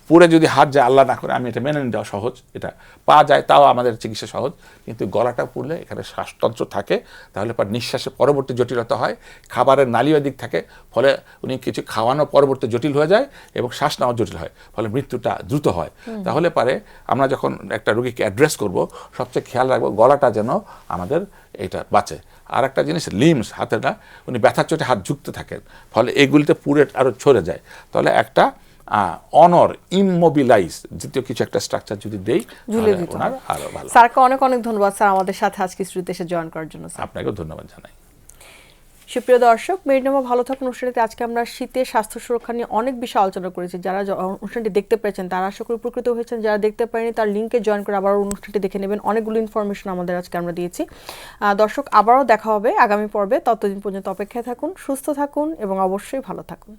পুরে যদি হাত যায়, আল্লাহ না করে, আমি এটা মেনে নেওয়া সহজ, এটা পা যায় তাও আমাদের চিকিৎসা সহজ। কিন্তু গলাটা পুড়লে এখানে শ্বাসতন্ত্র থাকে, তাহলে পর নিঃশ্বাসের পরবর্তী জটিলতা হয়, খাবারের নালীয় দিক থাকে, ফলে উনি কিছু খাওয়ানো পরবর্তী জটিল হয়ে যায় এবং শ্বাস নেওয়া জটিল হয়, ফলে মৃত্যুটা দ্রুত হয়। তাহলে পারে আমরা যখন একটা রোগীকে অ্যাড্রেস করব, সবচেয়ে খেয়াল রাখবো গলাটা যেন আমাদের এটা বাঁচে। আর একটা জিনিস, লিমস, হাতে না, উনি ব্যথার চোটে হাত ঝুঁকতে থাকেন, ফলে এগুলিতে পুরে আরও ছড়ে যায়। তাহলে একটা অনর, ইমমোবিলাইজ জাতীয় কিছু একটা স্ট্রাকচার যদি দেই, ওনার আরো ভালো। স্যারকে অনেক অনেক ধন্যবাদ স্যার আমাদের সাথে আজকে স্টুডিওতে এসে জয়েন করার জন্য। আপনাকেও ধন্যবাদ জানাই। সুপ্রিয় দর্শক, মেরিনোভা ভালো থাকুন অনুষ্ঠানটিতে আজকে আমরা শীতের স্বাস্থ্য সুরক্ষা নিয়ে অনেক বিষয় আলোচনা করেছি। যারা অনুষ্ঠানটি দেখতে পেয়েছেন তারা আশা করি উপকৃত হয়েছেন, যারা দেখতে পারেনি তার লিঙ্কে জয়েন করে আবার অনুষ্ঠানটি দেখে নেবেন। অনেকগুলো ইনফরমেশন আমাদের আজকে আমরা দিয়েছি। দর্শক, আবারও দেখা হবে আগামী পর্বে। ততদিন পর্যন্ত অপেক্ষায় থাকুন, সুস্থ থাকুন এবং অবশ্যই ভালো থাকুন।